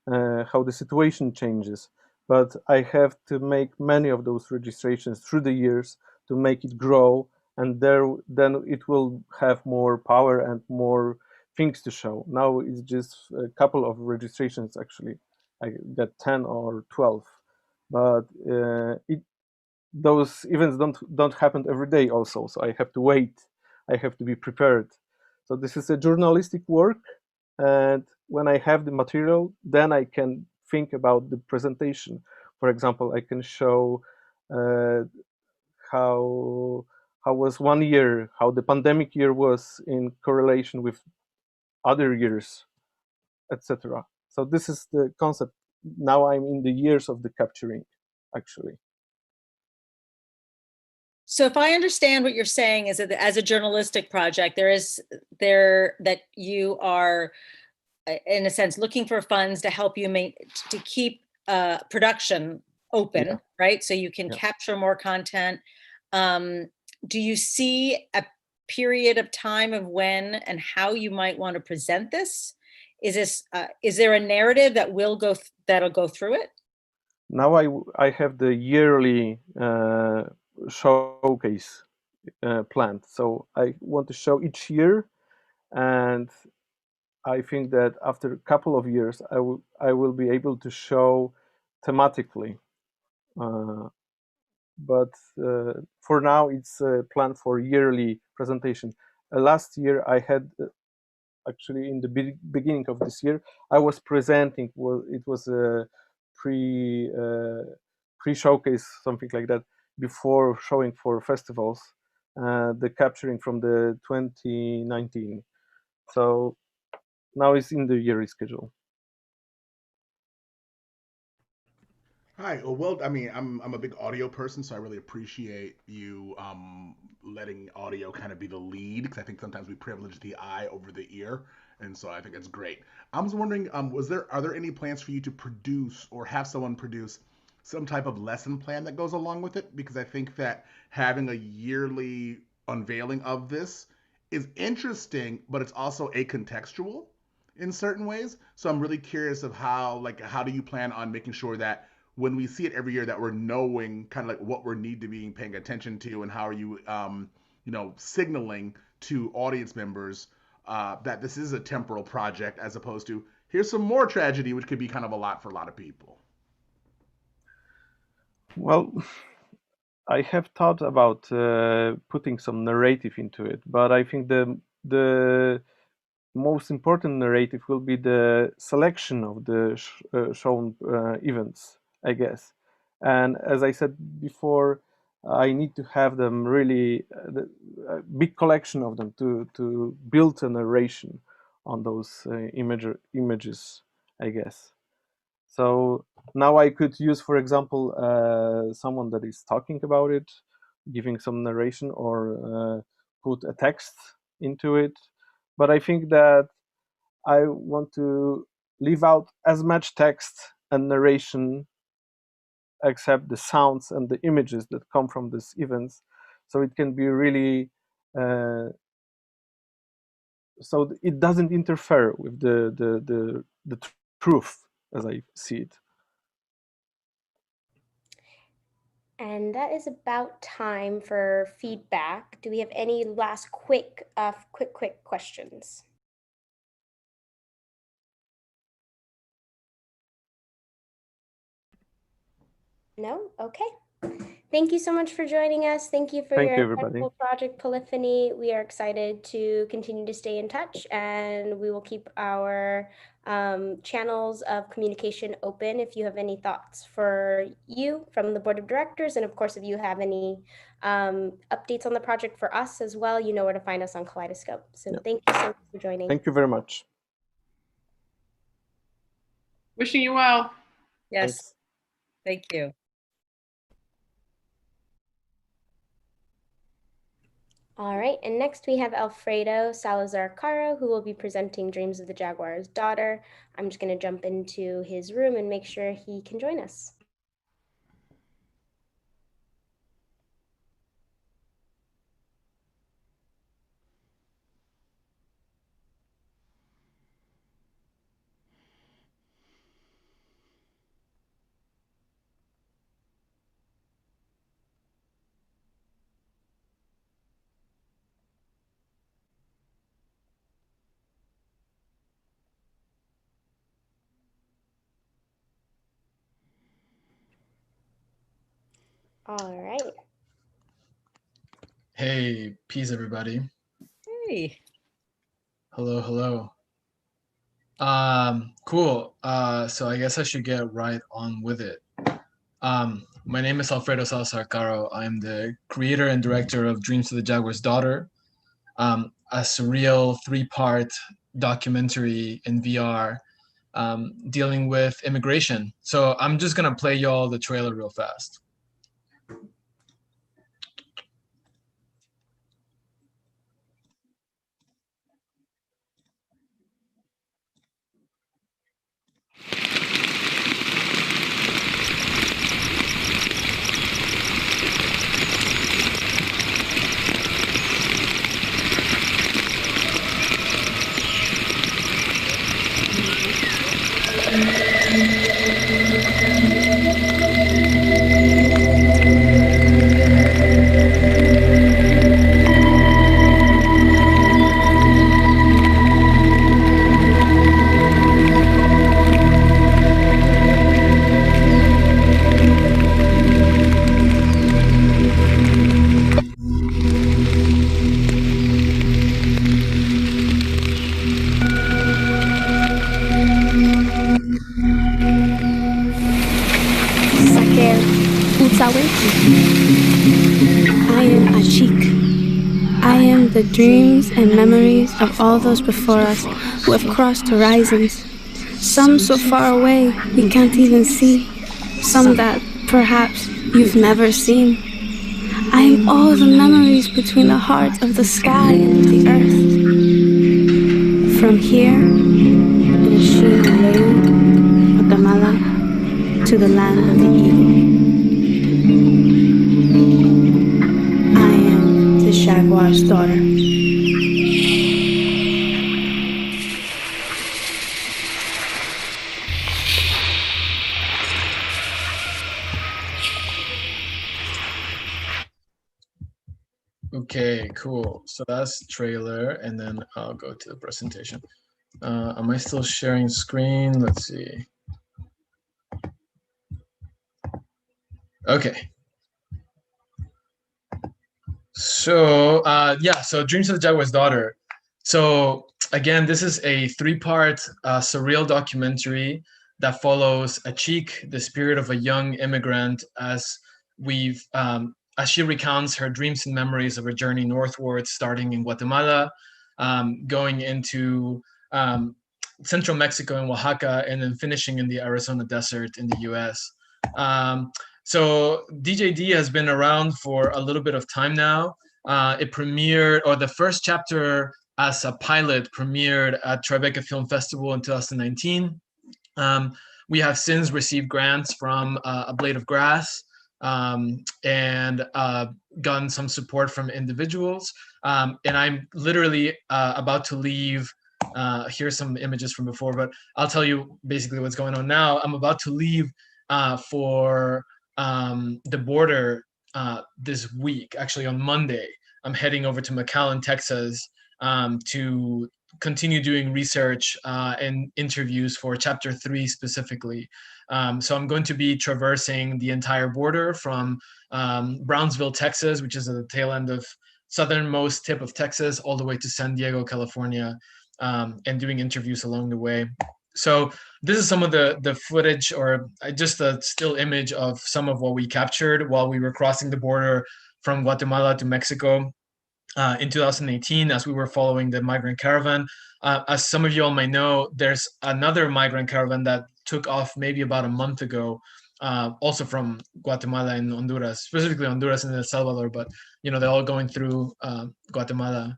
S9: How the situation changes? But I have to make many of those registrations through the years to make it grow, and then it will have more power and more things to show. Now it's just a couple of registrations. Actually, I got 10 or 12, but those events don't happen every day also, so I have to wait. I have to be prepared. So this is a journalistic work, and when I have the material, then I can think about the presentation. For example, I can show how how was one year, how the pandemic year was in correlation with other years, etc. So this is the concept. Now I'm in the years of the capturing, actually.
S8: So if I understand what you're saying is that as a journalistic project, that you are, in a sense, looking for funds to help you to keep production open, yeah. Right? So you can capture more content. Do you see a period of time of when and how you might want to present this? Is there a narrative that that'll go through it?
S9: Now I have the yearly showcase planned. So I want to show each year, and I think that after a couple of years, I will be able to show thematically. But for now, it's planned for yearly presentation. Last year, I had actually in the beginning of this year, I was presenting. Well, it was a pre-showcase, something like that, before showing for festivals. The capturing from the 2019. So now it's in the yearly schedule.
S7: Hi. Well, I mean, I'm a big audio person, so I really appreciate you letting audio kind of be the lead, because I think sometimes we privilege the eye over the ear, and so I think that's great. I was wondering, are there any plans for you to produce or have someone produce some type of lesson plan that goes along with it? Because I think that having a yearly unveiling of this is interesting, but it's also acontextual in certain ways. So I'm really curious of how do you plan on making sure that when we see it every year that we're knowing kind of like what we need to be paying attention to, and how are you, signaling to audience members that this is a temporal project, as opposed to here's some more tragedy, which could be kind of a lot for a lot of people.
S9: Well, I have thought about putting some narrative into it, but I think the most important narrative will be the selection of the shown events, I guess. And as I said before, I need to have them really a big collection of them to build a narration on those images, I guess. So now I could use, for example, someone that is talking about it, giving some narration, or put a text into it. But I think that I want to leave out as much text and narration, except the sounds and the images that come from these events, so it can be really so it doesn't interfere with the truth as I see it.
S1: And that is about time for feedback. Do we have any last quick questions? No? Okay. Thank you so much for joining us. Thank you for your incredible project, Polyphony. We are excited to continue to stay in touch, and we will keep our channels of communication open if you have any thoughts for you from the board of directors. And of course, if you have any updates on the project for us as well, you know where to find us on Kaleidoscope. So thank you so much for joining.
S9: Thank you very much.
S6: Wishing you well.
S8: Yes. Thanks. Thank you.
S1: All right, and next we have Alfredo Salazar Caro, who will be presenting Dreams of the Jaguar's Daughter. I'm just going to jump into his room and make sure he can join us. All right.
S10: Hey, peace, everybody.
S8: Hey.
S10: Hello, hello. Cool. So I guess I should get right on with it. My name is Alfredo Salazar Caro. I'm the creator and director of Dreams of the Jaguar's Daughter, a surreal 3-part documentary in VR dealing with immigration. So I'm just gonna play y'all the trailer real fast.
S11: I am Achik. I am the dreams and memories of all those before us who have crossed horizons. Some so far away we can't even see. Some that perhaps you've never seen. I am all the memories between the heart of the sky and the earth. From here, in Chile, Guatemala, to the land of the eagle. Jaguar's daughter.
S10: Okay, cool. So that's the trailer, and then I'll go to the presentation. Am I still sharing screen? Let's see. Okay. So yeah, so Dreams of the Jaguar's Daughter. So again, this is a 3-part surreal documentary that follows Achik, the spirit of a young immigrant, as she recounts her dreams and memories of her journey northwards, starting in Guatemala, going into central Mexico and Oaxaca, and then finishing in the Arizona desert in the US. So DJD has been around for a little bit of time now. It premiered, or the first chapter as a pilot premiered at Tribeca Film Festival in 2019. We have since received grants from A Blade of Grass and gotten some support from individuals. And I'm literally about to leave. Here's some images from before, but I'll tell you basically what's going on now. I'm about to leave for the border this week. Actually, on Monday, I'm heading over to McAllen, Texas, to continue doing research and interviews for Chapter 3 specifically. So I'm going to be traversing the entire border from Brownsville, Texas, which is at the tail end of southernmost tip of Texas, all the way to San Diego, California, and doing interviews along the way. So this is some of the footage, or just a still image of some of what we captured while we were crossing the border from Guatemala to Mexico in 2018, as we were following the migrant caravan. As some of you all might know, there's another migrant caravan that took off maybe about a month ago, also from Guatemala and Honduras, specifically Honduras and El Salvador, but they're all going through Guatemala.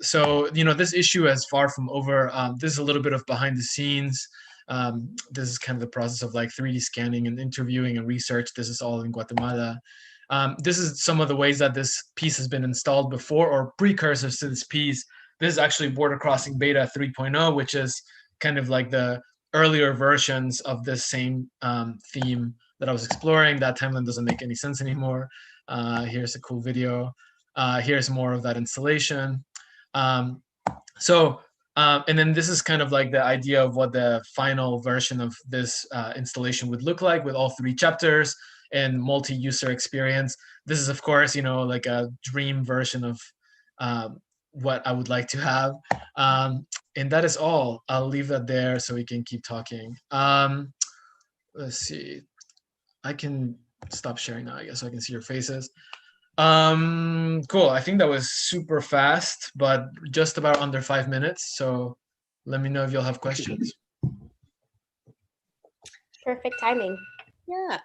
S10: So this issue is far from over. This is a little bit of behind the scenes. This is kind of the process of like 3D scanning and interviewing and research. This is all in Guatemala. This is some of the ways that this piece has been installed before, or precursors to this piece. This is actually Border Crossing Beta 3.0, which is kind of like the earlier versions of this same theme that I was exploring. That timeline doesn't make any sense anymore. Here's a cool video. Here's more of that installation. And then this is kind of like the idea of what the final version of this installation would look like, with all 3 chapters and multi-user experience. This is, of course, like a dream version of what I would like to have. And that is all. I'll leave that there so we can keep talking. Let's see. I can stop sharing now, I guess, so I can see your faces. Cool. I think that was super fast, but just about under 5 minutes. So let me know if you'll have questions.
S1: Perfect timing.
S8: Yeah,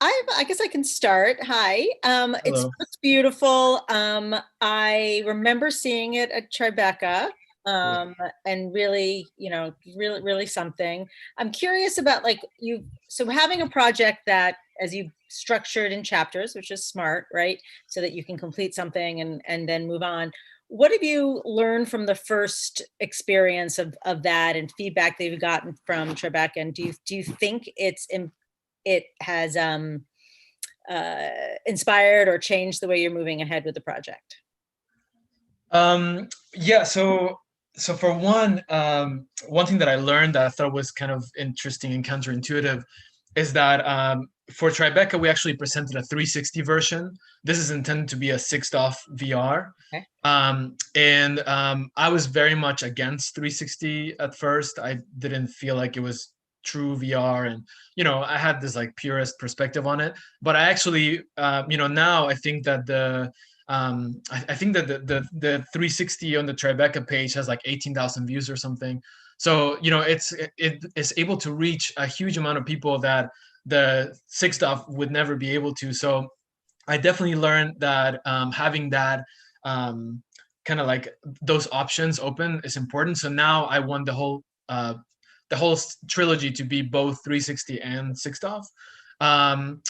S8: I guess I can start. Hi,
S10: Hello.
S8: it's beautiful. I remember seeing it at Tribeca, and really, really something. I'm curious about so having a project that, as you structured in chapters, which is smart, right? So that you can complete something and then move on. What have you learned from the first experience of that and feedback that you've gotten from Tribeca? And do you think it has inspired or changed the way you're moving ahead with the project?
S10: Yeah, so for one thing that I learned that I thought was kind of interesting and counterintuitive is that for Tribeca, we actually presented a 360 version. This is intended to be a 6DoF VR.
S8: Okay.
S10: I was very much against 360 at first. I didn't feel like it was true VR, and I had this like purist perspective on it. But I actually, now I think that I think that the 360 on the Tribeca page has like 18,000 views or something. So it's able to reach a huge amount of people that the 6DoF would never be able to. So I definitely learned that having that kind of like those options open is important. So now I want the whole trilogy to be both 360 and 6DoF. And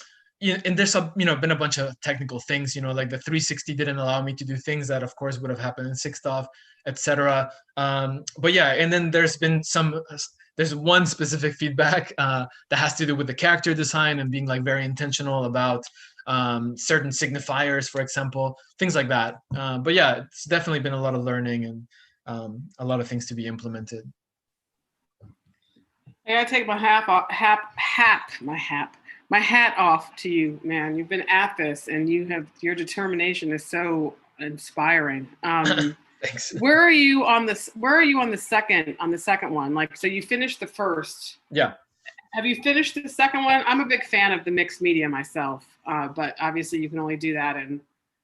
S10: there's been a bunch of technical things, like the 360 didn't allow me to do things that of course would have happened in 6DoF, etc. But yeah, and then there's one specific feedback that has to do with the character design and being like very intentional about certain signifiers, for example, things like that. But yeah, it's definitely been a lot of learning and a lot of things to be implemented.
S6: I gotta take my hat off to you, man. You've been at this, and your determination is so inspiring.
S10: Thanks.
S6: Where are you on this? Where are you on the second one? Like, so you finished the first.
S10: Yeah.
S6: Have you finished the second one? I'm a big fan of the mixed media myself, but obviously you can only do that in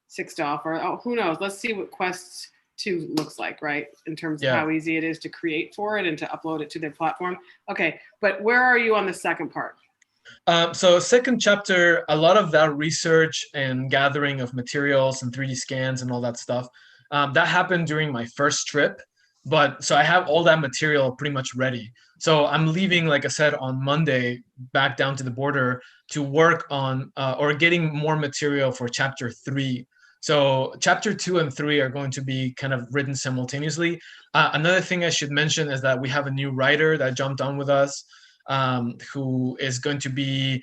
S6: 6DoF, or who knows? Let's see what Quest 2 looks like, right? In terms of how easy it is to create for it and to upload it to their platform. Okay, but where are you on the second part?
S10: So second chapter, a lot of that research and gathering of materials and 3D scans and all that stuff, that happened during my first trip. But so I have all that material pretty much ready. So I'm leaving, like I said, on Monday back down to the border to work on or getting more material for chapter 3. So chapter 2 and 3 are going to be kind of written simultaneously. Another thing I should mention is that we have a new writer that jumped on with us, who is going to be,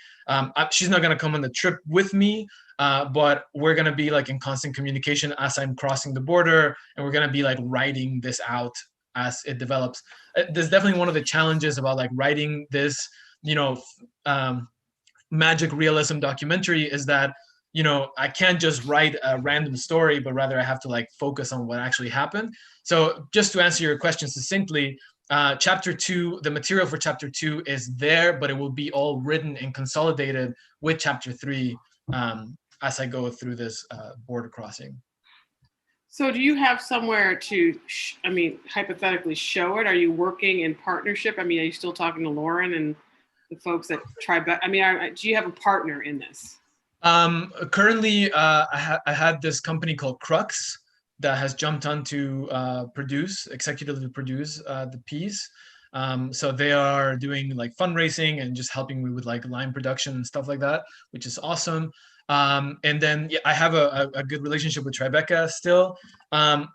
S10: she's not going to come on the trip with me, but we're going to be like in constant communication as I'm crossing the border, and we're going to be like writing this out as it develops. There's definitely one of the challenges about like writing this, magic realism documentary is that, I can't just write a random story, but rather I have to like focus on what actually happened. So just to answer your question succinctly, chapter 2, the material for chapter 2 is there, but it will be all written and consolidated with chapter 3 as I go through this border crossing.
S6: So do you have somewhere to, hypothetically show it? Are you working in partnership? Are you still talking to Lauren and the folks at Tribeca? Do you have a partner in this?
S10: Currently, I had this company called Crux that has jumped on to executively produce the piece. So they are doing like fundraising and just helping me with like line production and stuff like that, which is awesome. And then I have a good relationship with Tribeca still. Of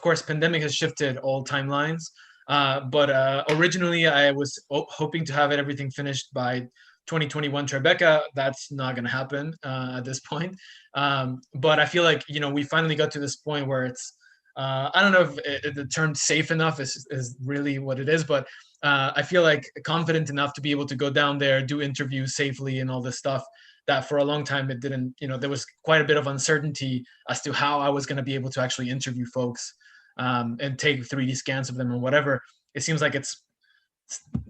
S10: course, pandemic has shifted all timelines. But originally I was hoping to have everything finished by 2021 Tribeca. That's not going to happen at this point. But I feel like, we finally got to this point where it's, I don't know if the term safe enough is really what it is, but I feel like confident enough to be able to go down there, do interviews safely and all this stuff that for a long time it didn't, there was quite a bit of uncertainty as to how I was going to be able to actually interview folks and take 3D scans of them and whatever. It seems like it's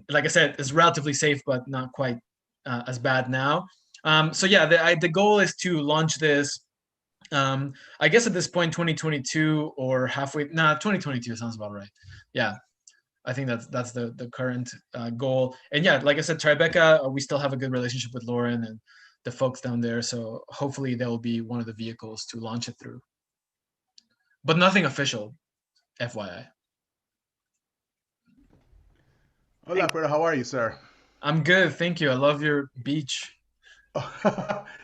S10: like I said, is relatively safe, but not quite as bad now. So yeah, the goal is to launch this. I guess at this point, 2022 or halfway. 2022 sounds about right. Yeah, I think that's the current goal. And yeah, like I said, Tribeca, we still have a good relationship with Lauren and the folks down there. So hopefully they'll be one of the vehicles to launch it through. But nothing official, FYI.
S7: Hola, Alfredo. How are you, sir?
S10: I'm good, thank you. I love your beach.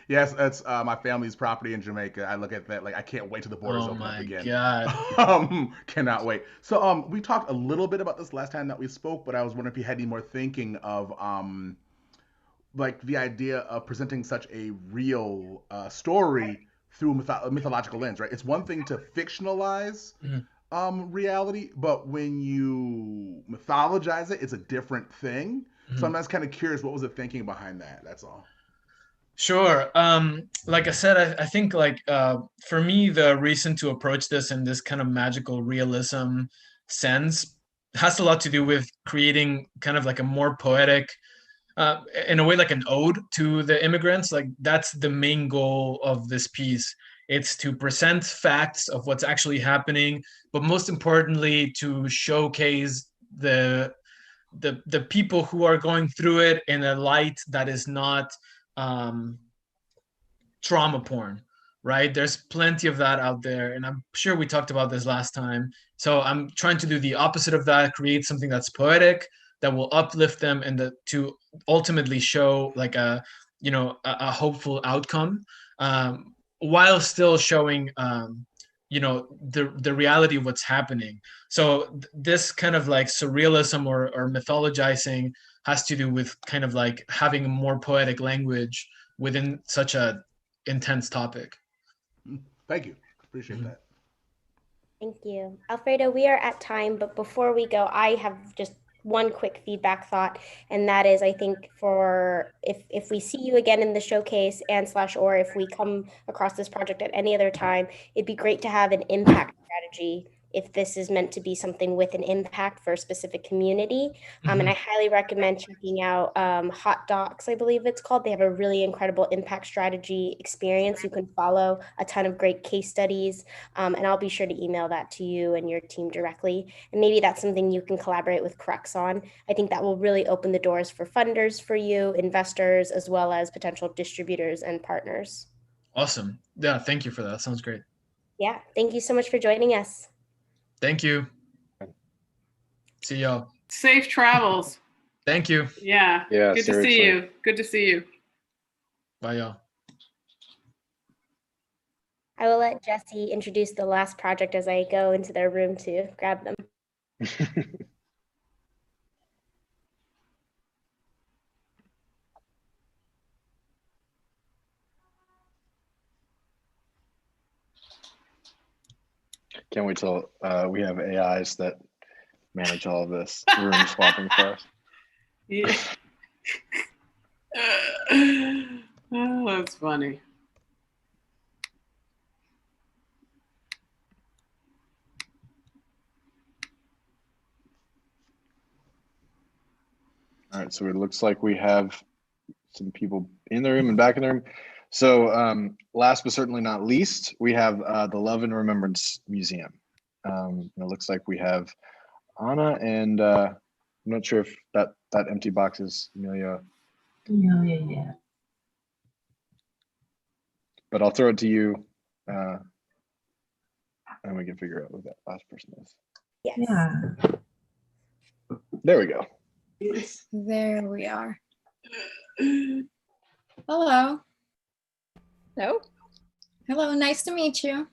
S7: Yes, it's my family's property in Jamaica. I look at that like I can't wait till the borders open up again.
S10: God.
S7: Cannot wait. So we talked a little bit about this last time that we spoke, but I was wondering if you had any more thinking of like the idea of presenting such a real story through a mythological lens, right? It's one thing to fictionalize reality, but when you mythologize it, it's a different thing. So I'm just kind of curious, what was the thinking behind that? That's all.
S10: Sure. Like I said, I think like for me, the reason to approach this in this kind of magical realism sense has a lot to do with creating kind of like a more poetic, in a way, like an ode to the immigrants. Like that's the main goal of this piece. It's to present facts of what's actually happening, but most importantly, to showcase the people who are going through it in a light that is not trauma porn, right? There's plenty of that out there, and I'm sure we talked about this last time. So I'm trying to do the opposite of that, create something that's poetic, that will uplift them, and to ultimately show like a hopeful outcome, while still showing the reality of what's happening. So this kind of like surrealism or mythologizing has to do with kind of like having a more poetic language within such a intense topic.
S7: Thank you. Appreciate that.
S1: Thank you. Alfredo, we are at time, but before we go, I have just one quick feedback thought, and that is, I think for if we see you again in the showcase or if we come across this project at any other time, it'd be great to have an impact strategy if this is meant to be something with an impact for a specific community. And I highly recommend checking out Hot Docs, I believe it's called. They have a really incredible impact strategy experience. You can follow a ton of great case studies, and I'll be sure to email that to you and your team directly. And maybe that's something you can collaborate with Crux on. I think that will really open the doors for funders for you, investors, as well as potential distributors and partners.
S10: Awesome. Yeah, thank you for that. Sounds great.
S1: Yeah, thank you so much for joining us.
S10: Thank you. See y'all.
S6: Safe travels.
S10: Thank you.
S6: Yeah. Good to see you. Good to see you.
S10: Bye, y'all.
S1: I will let Jesse introduce the last project as I go into their room to grab them.
S2: Can't wait till we have AIs that manage all of this room swapping for us.
S6: Yeah. Oh, that's funny.
S2: All right, so it looks like we have some people in the room and back in the room. So last but certainly not least, we have the Love and Remembrance Museum. It looks like we have Anna and I'm not sure if that empty box is Amelia.
S12: Yeah.
S2: But I'll throw it to you and we can figure out who that last person is.
S1: Yes.
S12: Yeah.
S2: There we go.
S13: There we are. Hello.
S8: Hello.
S13: Hello, nice to meet you.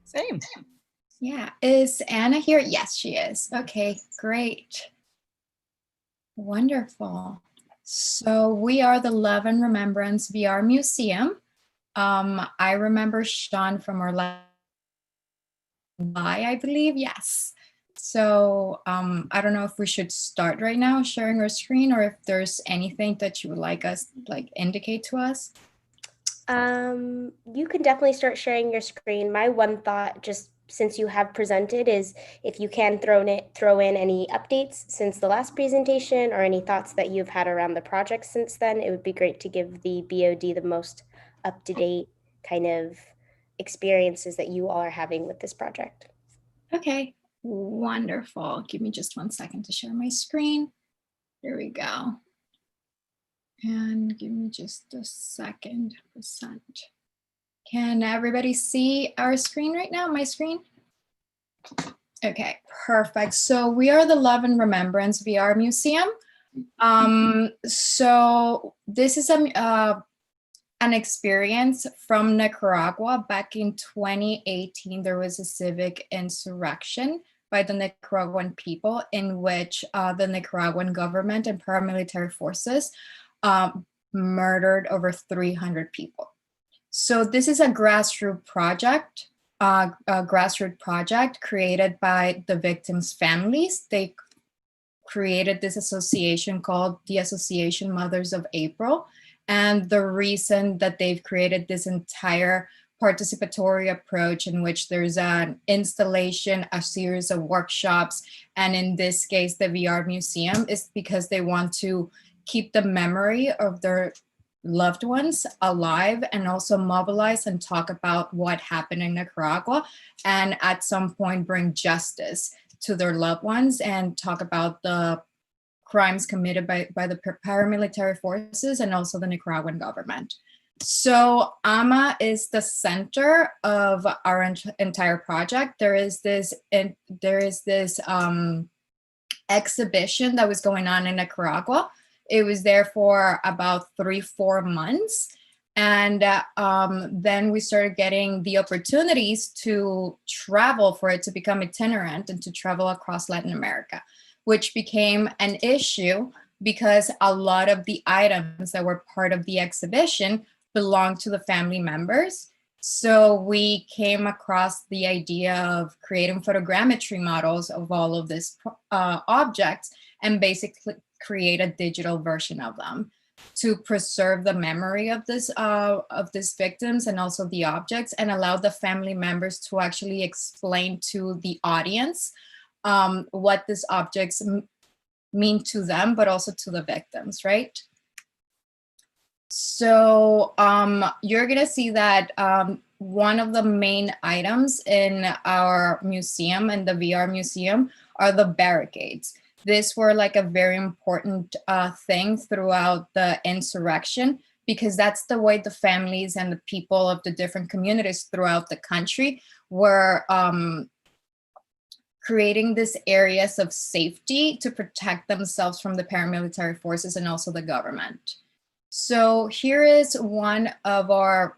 S8: Same.
S13: Yeah, is Anna here? Yes, she is. Okay, great. Wonderful. So we are the Love and Remembrance VR Museum. I remember Sean from Orlando, I believe, yes. So I don't know if we should start right now sharing our screen or if there's anything that you would like us indicate to us.
S1: You can definitely start sharing your screen. My one thought, just since you have presented is if you can throw in any updates since the last presentation or any thoughts that you've had around the project since then. It would be great to give the BOD the most up-to-date kind of experiences that you all are having with this project.
S13: Okay, wonderful. Give me just 1 second to share my screen. There we go. And give me just a second. Can everybody see our screen right now, my screen? Okay, perfect. So we are the Love and Remembrance VR Museum. So this is an experience from Nicaragua. Back in 2018, there was a civic insurrection by the Nicaraguan people in which the Nicaraguan government and paramilitary forces murdered over 300 people. So this is a grassroots project created by the victims' families. They created this association called the Association Mothers of April. And the reason that they've created this entire participatory approach in which there's an installation, a series of workshops, and in this case, the VR museum, is because they want to keep the memory of their loved ones alive and also mobilize and talk about what happened in Nicaragua and at some point bring justice to their loved ones and talk about the crimes committed by the paramilitary forces and also the Nicaraguan government. So AMA is the center of our entire project. There is this exhibition that was going on in Nicaragua. It was there for about 3-4 months. And then we started getting the opportunities to travel for it to become itinerant and to travel across Latin America, which became an issue because a lot of the items that were part of the exhibition belonged to the family members. So we came across the idea of creating photogrammetry models of all of these objects and basically create a digital version of them to preserve the memory of these victims and also the objects, and allow the family members to actually explain to the audience what these objects mean to them, but also to the victims, right? So you're gonna see that one of the main items in our museum, in the VR museum, are the barricades. These were like a very important thing throughout the insurrection, because that's the way the families and the people of the different communities throughout the country were creating these areas of safety to protect themselves from the paramilitary forces and also the government. So here is one of our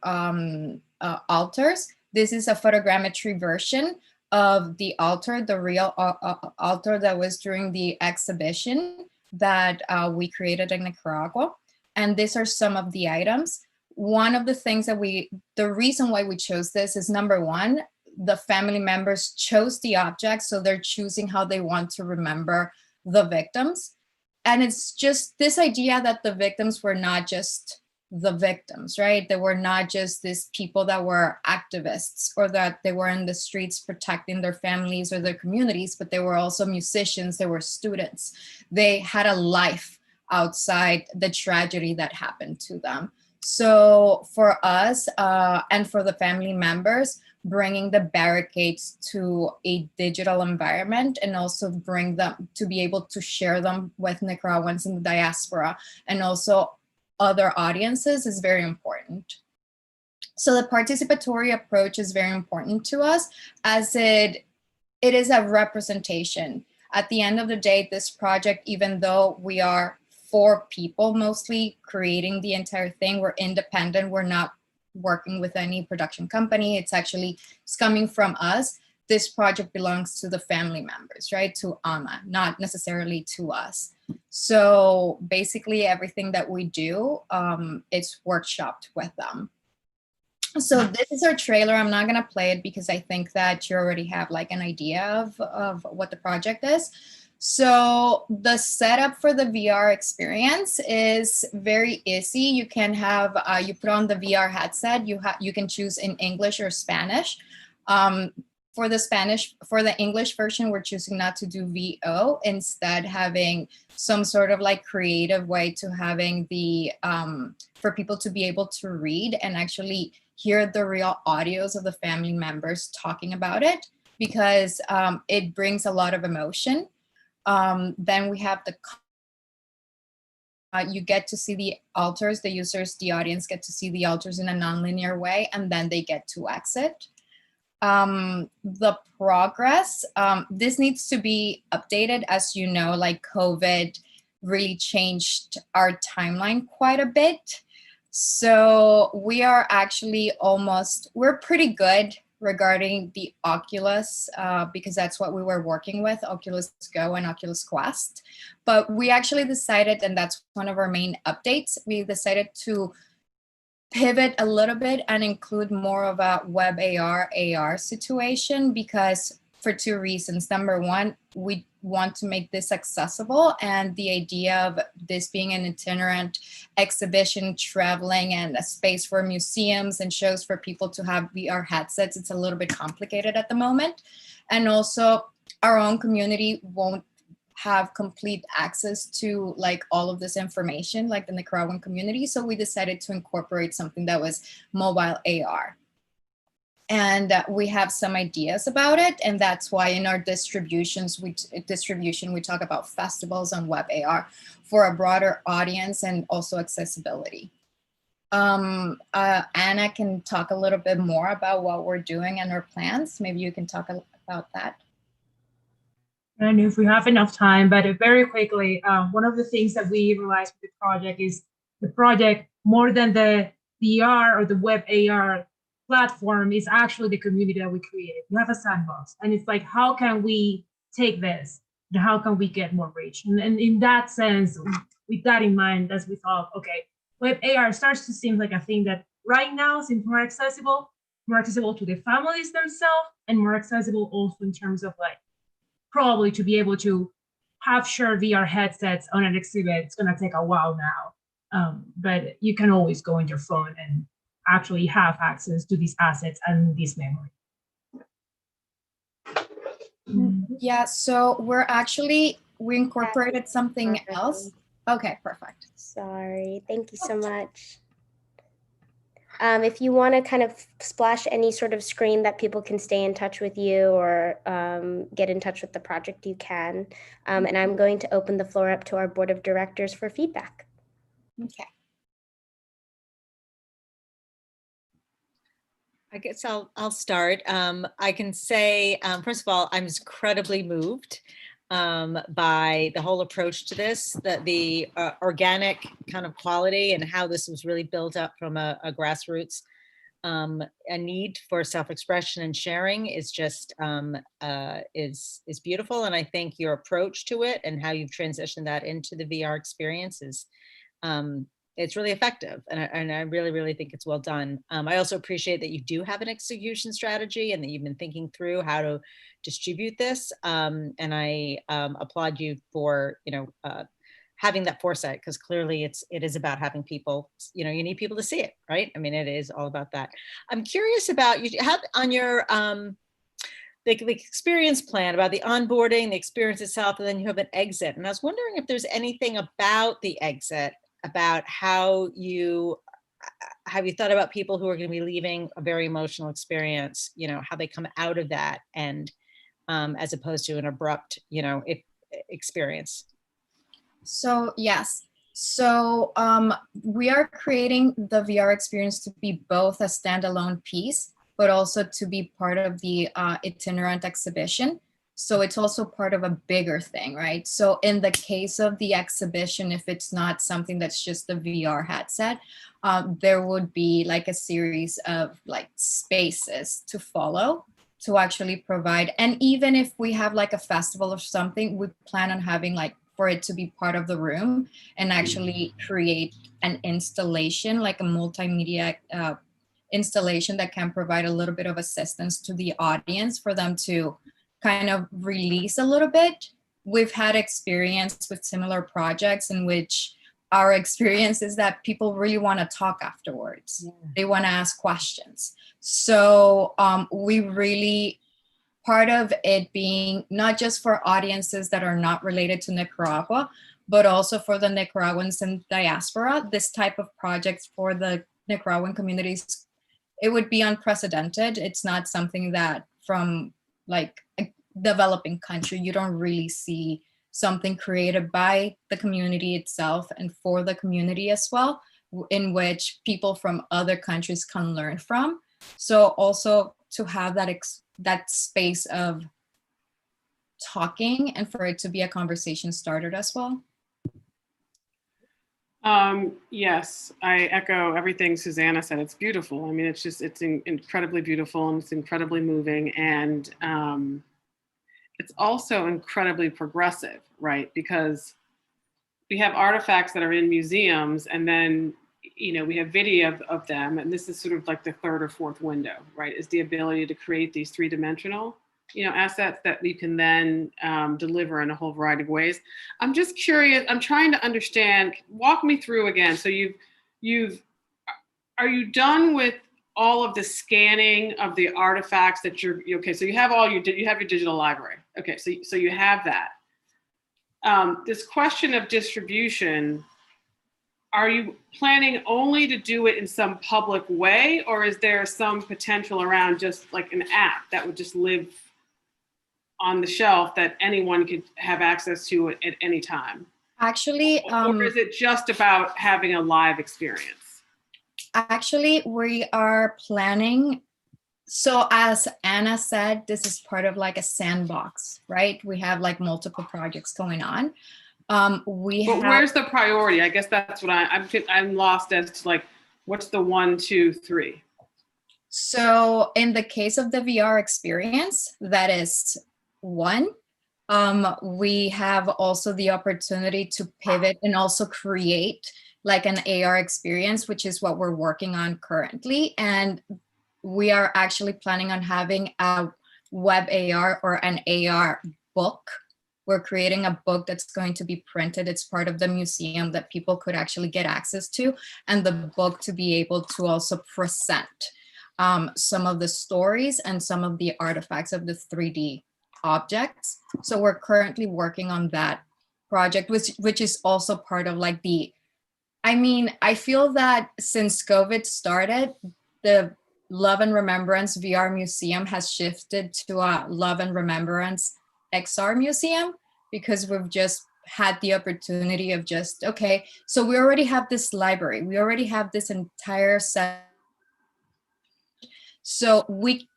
S13: altars. This is a photogrammetry version of the altar, the real altar that was during the exhibition that we created in Nicaragua. And these are some of the items. One of the things that the reason why we chose this is, number one, the family members chose the objects, so they're choosing how they want to remember the victims. And it's just this idea that the victims were not just the victims, right? They were not just these people that were activists or that they were in the streets protecting their families or their communities, but they were also musicians, they were students. They had a life outside the tragedy that happened to them. So for us and for the family members, bringing the barricades to a digital environment and also bring them to be able to share them with Nicaraguans in the diaspora and also other audiences is very important. So the participatory approach is very important to us, as it is a representation. At the end of the day, this project, even though we are 4 people mostly creating the entire thing, we're independent, we're not working with any production company, it's coming from us. This project belongs to the family members, right? To AMA, not necessarily to us. So basically everything that we do, it's workshopped with them. So this is our trailer. I'm not gonna play it because I think that you already have like an idea of what the project is. So the setup for the VR experience is very easy. You can have, you put on the VR headset, you can choose in English or Spanish. For the English version, we're choosing not to do VO, instead having some sort of like creative way to having the, for people to be able to read and actually hear the real audios of the family members talking about it, because it brings a lot of emotion. Then we have the, you get to see the altars, the users, the audience get to see the altars in a nonlinear way, and then they get to exit. The progress, this needs to be updated. As you know, like COVID really changed our timeline quite a bit. So we are actually we're pretty good regarding the Oculus, because that's what we were working with, Oculus Go and Oculus Quest. But we actually decided, and that's one of our main updates, we decided to pivot a little bit and include more of a web AR situation, because for two reasons. Number one, we want to make this accessible, and the idea of this being an itinerant exhibition, traveling, and a space for museums and shows for people to have VR headsets, it's a little bit complicated at the moment. And also our own community won't have complete access to like all of this information like the Nicaraguan community. So we decided to incorporate something that was mobile AR. And we have some ideas about it. And that's why in our distribution, we talk about festivals on web AR for a broader audience and also accessibility. Anna can talk a little bit more about what we're doing and our plans. Maybe you can talk about that.
S14: I don't know if we have enough time, but very quickly, one of the things that we realized with the project is the project, more than the VR or the web AR platform, is actually the community that we created. We have a sandbox, and it's like, how can we take this and how can we get more reach? And in that sense, with that in mind, as we thought, okay, web AR starts to seem like a thing that right now seems more accessible to the families themselves, and more accessible also in terms of like, probably to be able to have shared VR headsets on an exhibit. It's gonna take a while now, but you can always go on your phone and actually have access to these assets and this memory.
S13: Yeah, so we incorporated something else. Okay, perfect.
S1: Sorry, thank you so much. If you want to kind of splash any sort of screen that people can stay in touch with you or get in touch with the project, you can. And I'm going to open the floor up to our board of directors for feedback.
S13: Okay.
S8: I guess I'll start. I can say, first of all, I'm incredibly moved by the whole approach to this, that the organic kind of quality and how this was really built up from a grassroots. A need for self-expression and sharing is just is beautiful, and I think your approach to it and how you've transitioned that into the VR experience is it's really effective, and I really think it's well done. I also appreciate that you do have an execution strategy and that you've been thinking through how to distribute this, and I applaud you for having that foresight, because clearly it is about having people, you need people to see it, right? I mean, it is all about that. I'm curious about, you have on your the experience plan about the onboarding, the experience itself, and then you have an exit. And I was wondering if there's anything about the exit, about how you thought about people who are going to be leaving a very emotional experience, how they come out of that, and as opposed to an abrupt, experience.
S13: So yes, so we are creating the VR experience to be both a standalone piece, but also to be part of the itinerant exhibition. So it's also part of a bigger thing, right? So in the case of the exhibition, if it's not something that's just the VR headset, there would be like a series of like spaces to follow to actually provide. And even if we have like a festival or something, we plan on having like for it to be part of the room and actually create an installation, like a multimedia installation that can provide a little bit of assistance to the audience for them to kind of release a little bit. We've had experience with similar projects in which our experience is that people really want to talk afterwards. Yeah. They want to ask questions. So we really part of it being not just for audiences that are not related to Nicaragua, but also for the Nicaraguans in diaspora. This type of projects for the Nicaraguan communities, it would be unprecedented. It's not something that from like a developing country, you don't really see something created by the community itself and for the community as well, in which people from other countries can learn from. So also to have that space of talking and for it to be a conversation started as well.
S6: Yes, I echo everything Susanna said. It's beautiful. I mean, it's incredibly beautiful and it's incredibly moving. And it's also incredibly progressive, right? Because we have artifacts that are in museums and then, we have video of them. And this is sort of like the third or fourth window, right? Is the ability to create these three-dimensional assets that we can then deliver in a whole variety of ways. I'm just curious, I'm trying to understand, walk me through again. So are you done with all of the scanning of the artifacts that okay, so you have your digital library. Okay, so you have that. This question of distribution, are you planning only to do it in some public way, or is there some potential around just like an app that would just live on the shelf that anyone could have access to at any time?
S13: Actually,
S6: or is it just about having a live experience?
S13: Actually, we are planning. So as Anna said, this is part of like a sandbox, right? We have like multiple projects going on.
S6: Where's the priority? I guess that's what I'm lost as to like, what's the 1, 2, 3?
S13: So in the case of the VR experience, that is one. We have also the opportunity to pivot and also create like an AR experience, which is what we're working on currently. And we are actually planning on having a web AR or an AR book. We're creating a book that's going to be printed. It's part of the museum that people could actually get access to, and the book to be able to also present some of the stories and some of the artifacts of the 3D objects. So we're currently working on that project, which is also part of like I feel that since COVID started, the Love and Remembrance VR Museum has shifted to a Love and Remembrance XR Museum, because we've just had the opportunity of just, okay, so we already have this library, we already have this entire set. So we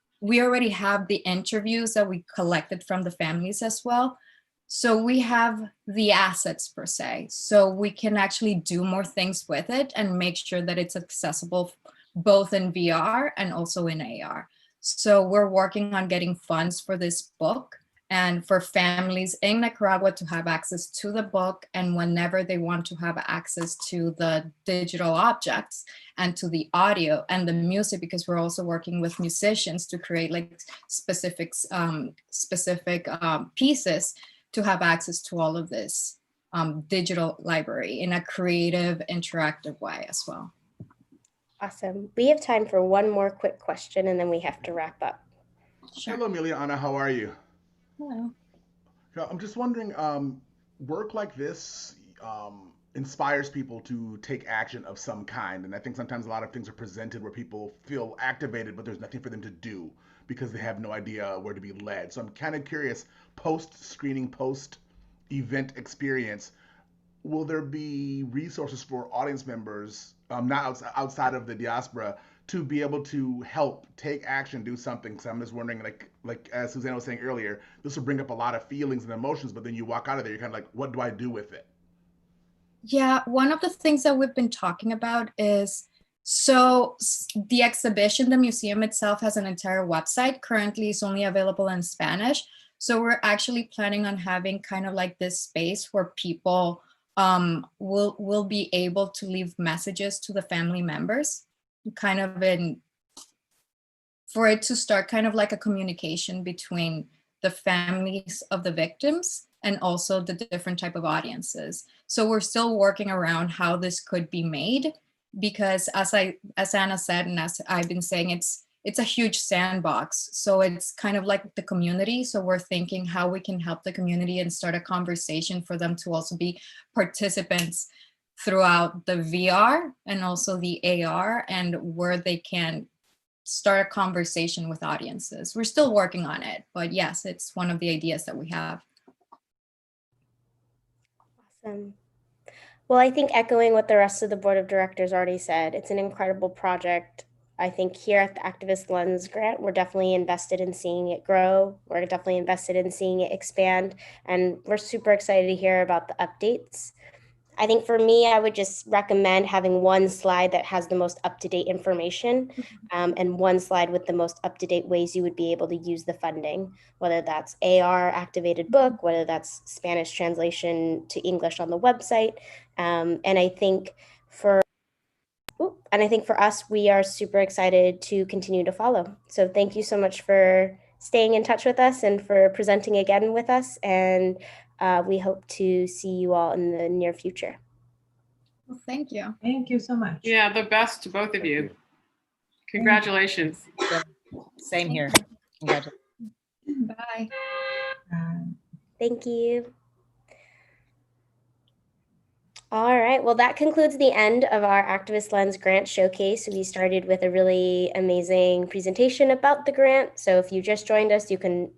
S13: already have the interviews that we collected from the families as well. So we have the assets per se, so we can actually do more things with it and make sure that it's accessible both in VR and also in AR. So we're working on getting funds for this book and for families in Nicaragua to have access to the book, and whenever they want to have access to the digital objects and to the audio and the music, because we're also working with musicians to create like specific pieces to have access to all of this digital library in a creative, interactive way as well.
S1: Awesome. We have time for one more quick question and then we have to wrap up.
S7: Sure. Hello, Miliana. How are you?
S13: Hello.
S7: I'm just wondering, work like this inspires people to take action of some kind. And I think sometimes a lot of things are presented where people feel activated, but there's nothing for them to do because they have no idea where to be led. So I'm kind of curious, post-screening, post-event experience, will there be resources for audience members, not outside of the diaspora, to be able to help take action, do something? So I'm just wondering, like as Susanna was saying earlier, this will bring up a lot of feelings and emotions, but then you walk out of there, you're kind of like, what do I do with it?
S13: Yeah, one of the things that we've been talking about is, so the exhibition, the museum itself has an entire website. Currently, it's only available in Spanish. So we're actually planning on having kind of like this space where people will be able to leave messages to the family members, kind of for it to start kind of like a communication between the families of the victims and also the different type of audiences. So we're still working around how this could be made, because as Anna said, and as I've been saying, it's it's a huge sandbox. So it's kind of like the community. So we're thinking how we can help the community and start a conversation for them to also be participants throughout the VR and also the AR, and where they can start a conversation with audiences. We're still working on it, but yes, it's one of the ideas that we have.
S1: Awesome. Well, I think echoing what the rest of the board of directors already said, it's an incredible project. I think here at the Activist Lens Grant, we're definitely invested in seeing it grow. We're definitely invested in seeing it expand, and we're super excited to hear about the updates. I think for me, I would just recommend having one slide that has the most up-to-date information, and one slide with the most up-to-date ways you would be able to use the funding, whether that's AR activated book, whether that's Spanish translation to English on the website. And I think for us, we are super excited to continue to follow. So thank you so much for staying in touch with us and for presenting again with us. And we hope to see you all in the near future.
S13: Well, thank you.
S14: Thank you so much.
S6: Yeah, the best to both of you. Congratulations.
S8: Same here. Congratulations.
S13: Bye.
S1: Thank you. All right, well, that concludes the end of our Activist Lens Grant Showcase. We started with a really amazing presentation about the grant. So if you just joined us, you can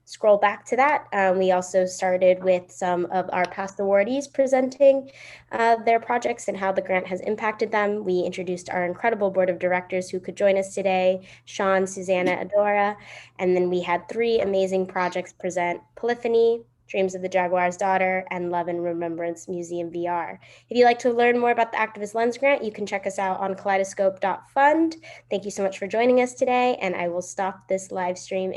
S1: scroll back to that. We also started with some of our past awardees presenting their projects and how the grant has impacted them. We introduced our incredible board of directors who could join us today, Sean, Susanna, Adora, and then we had 3 amazing projects present: Polyphony, Dreams of the Jaguar's Daughter, and Love and Remembrance Museum VR. If you'd like to learn more about the Activist Lens Grant, you can check us out on kaleidoscope.fund. Thank you so much for joining us today, and I will stop this live stream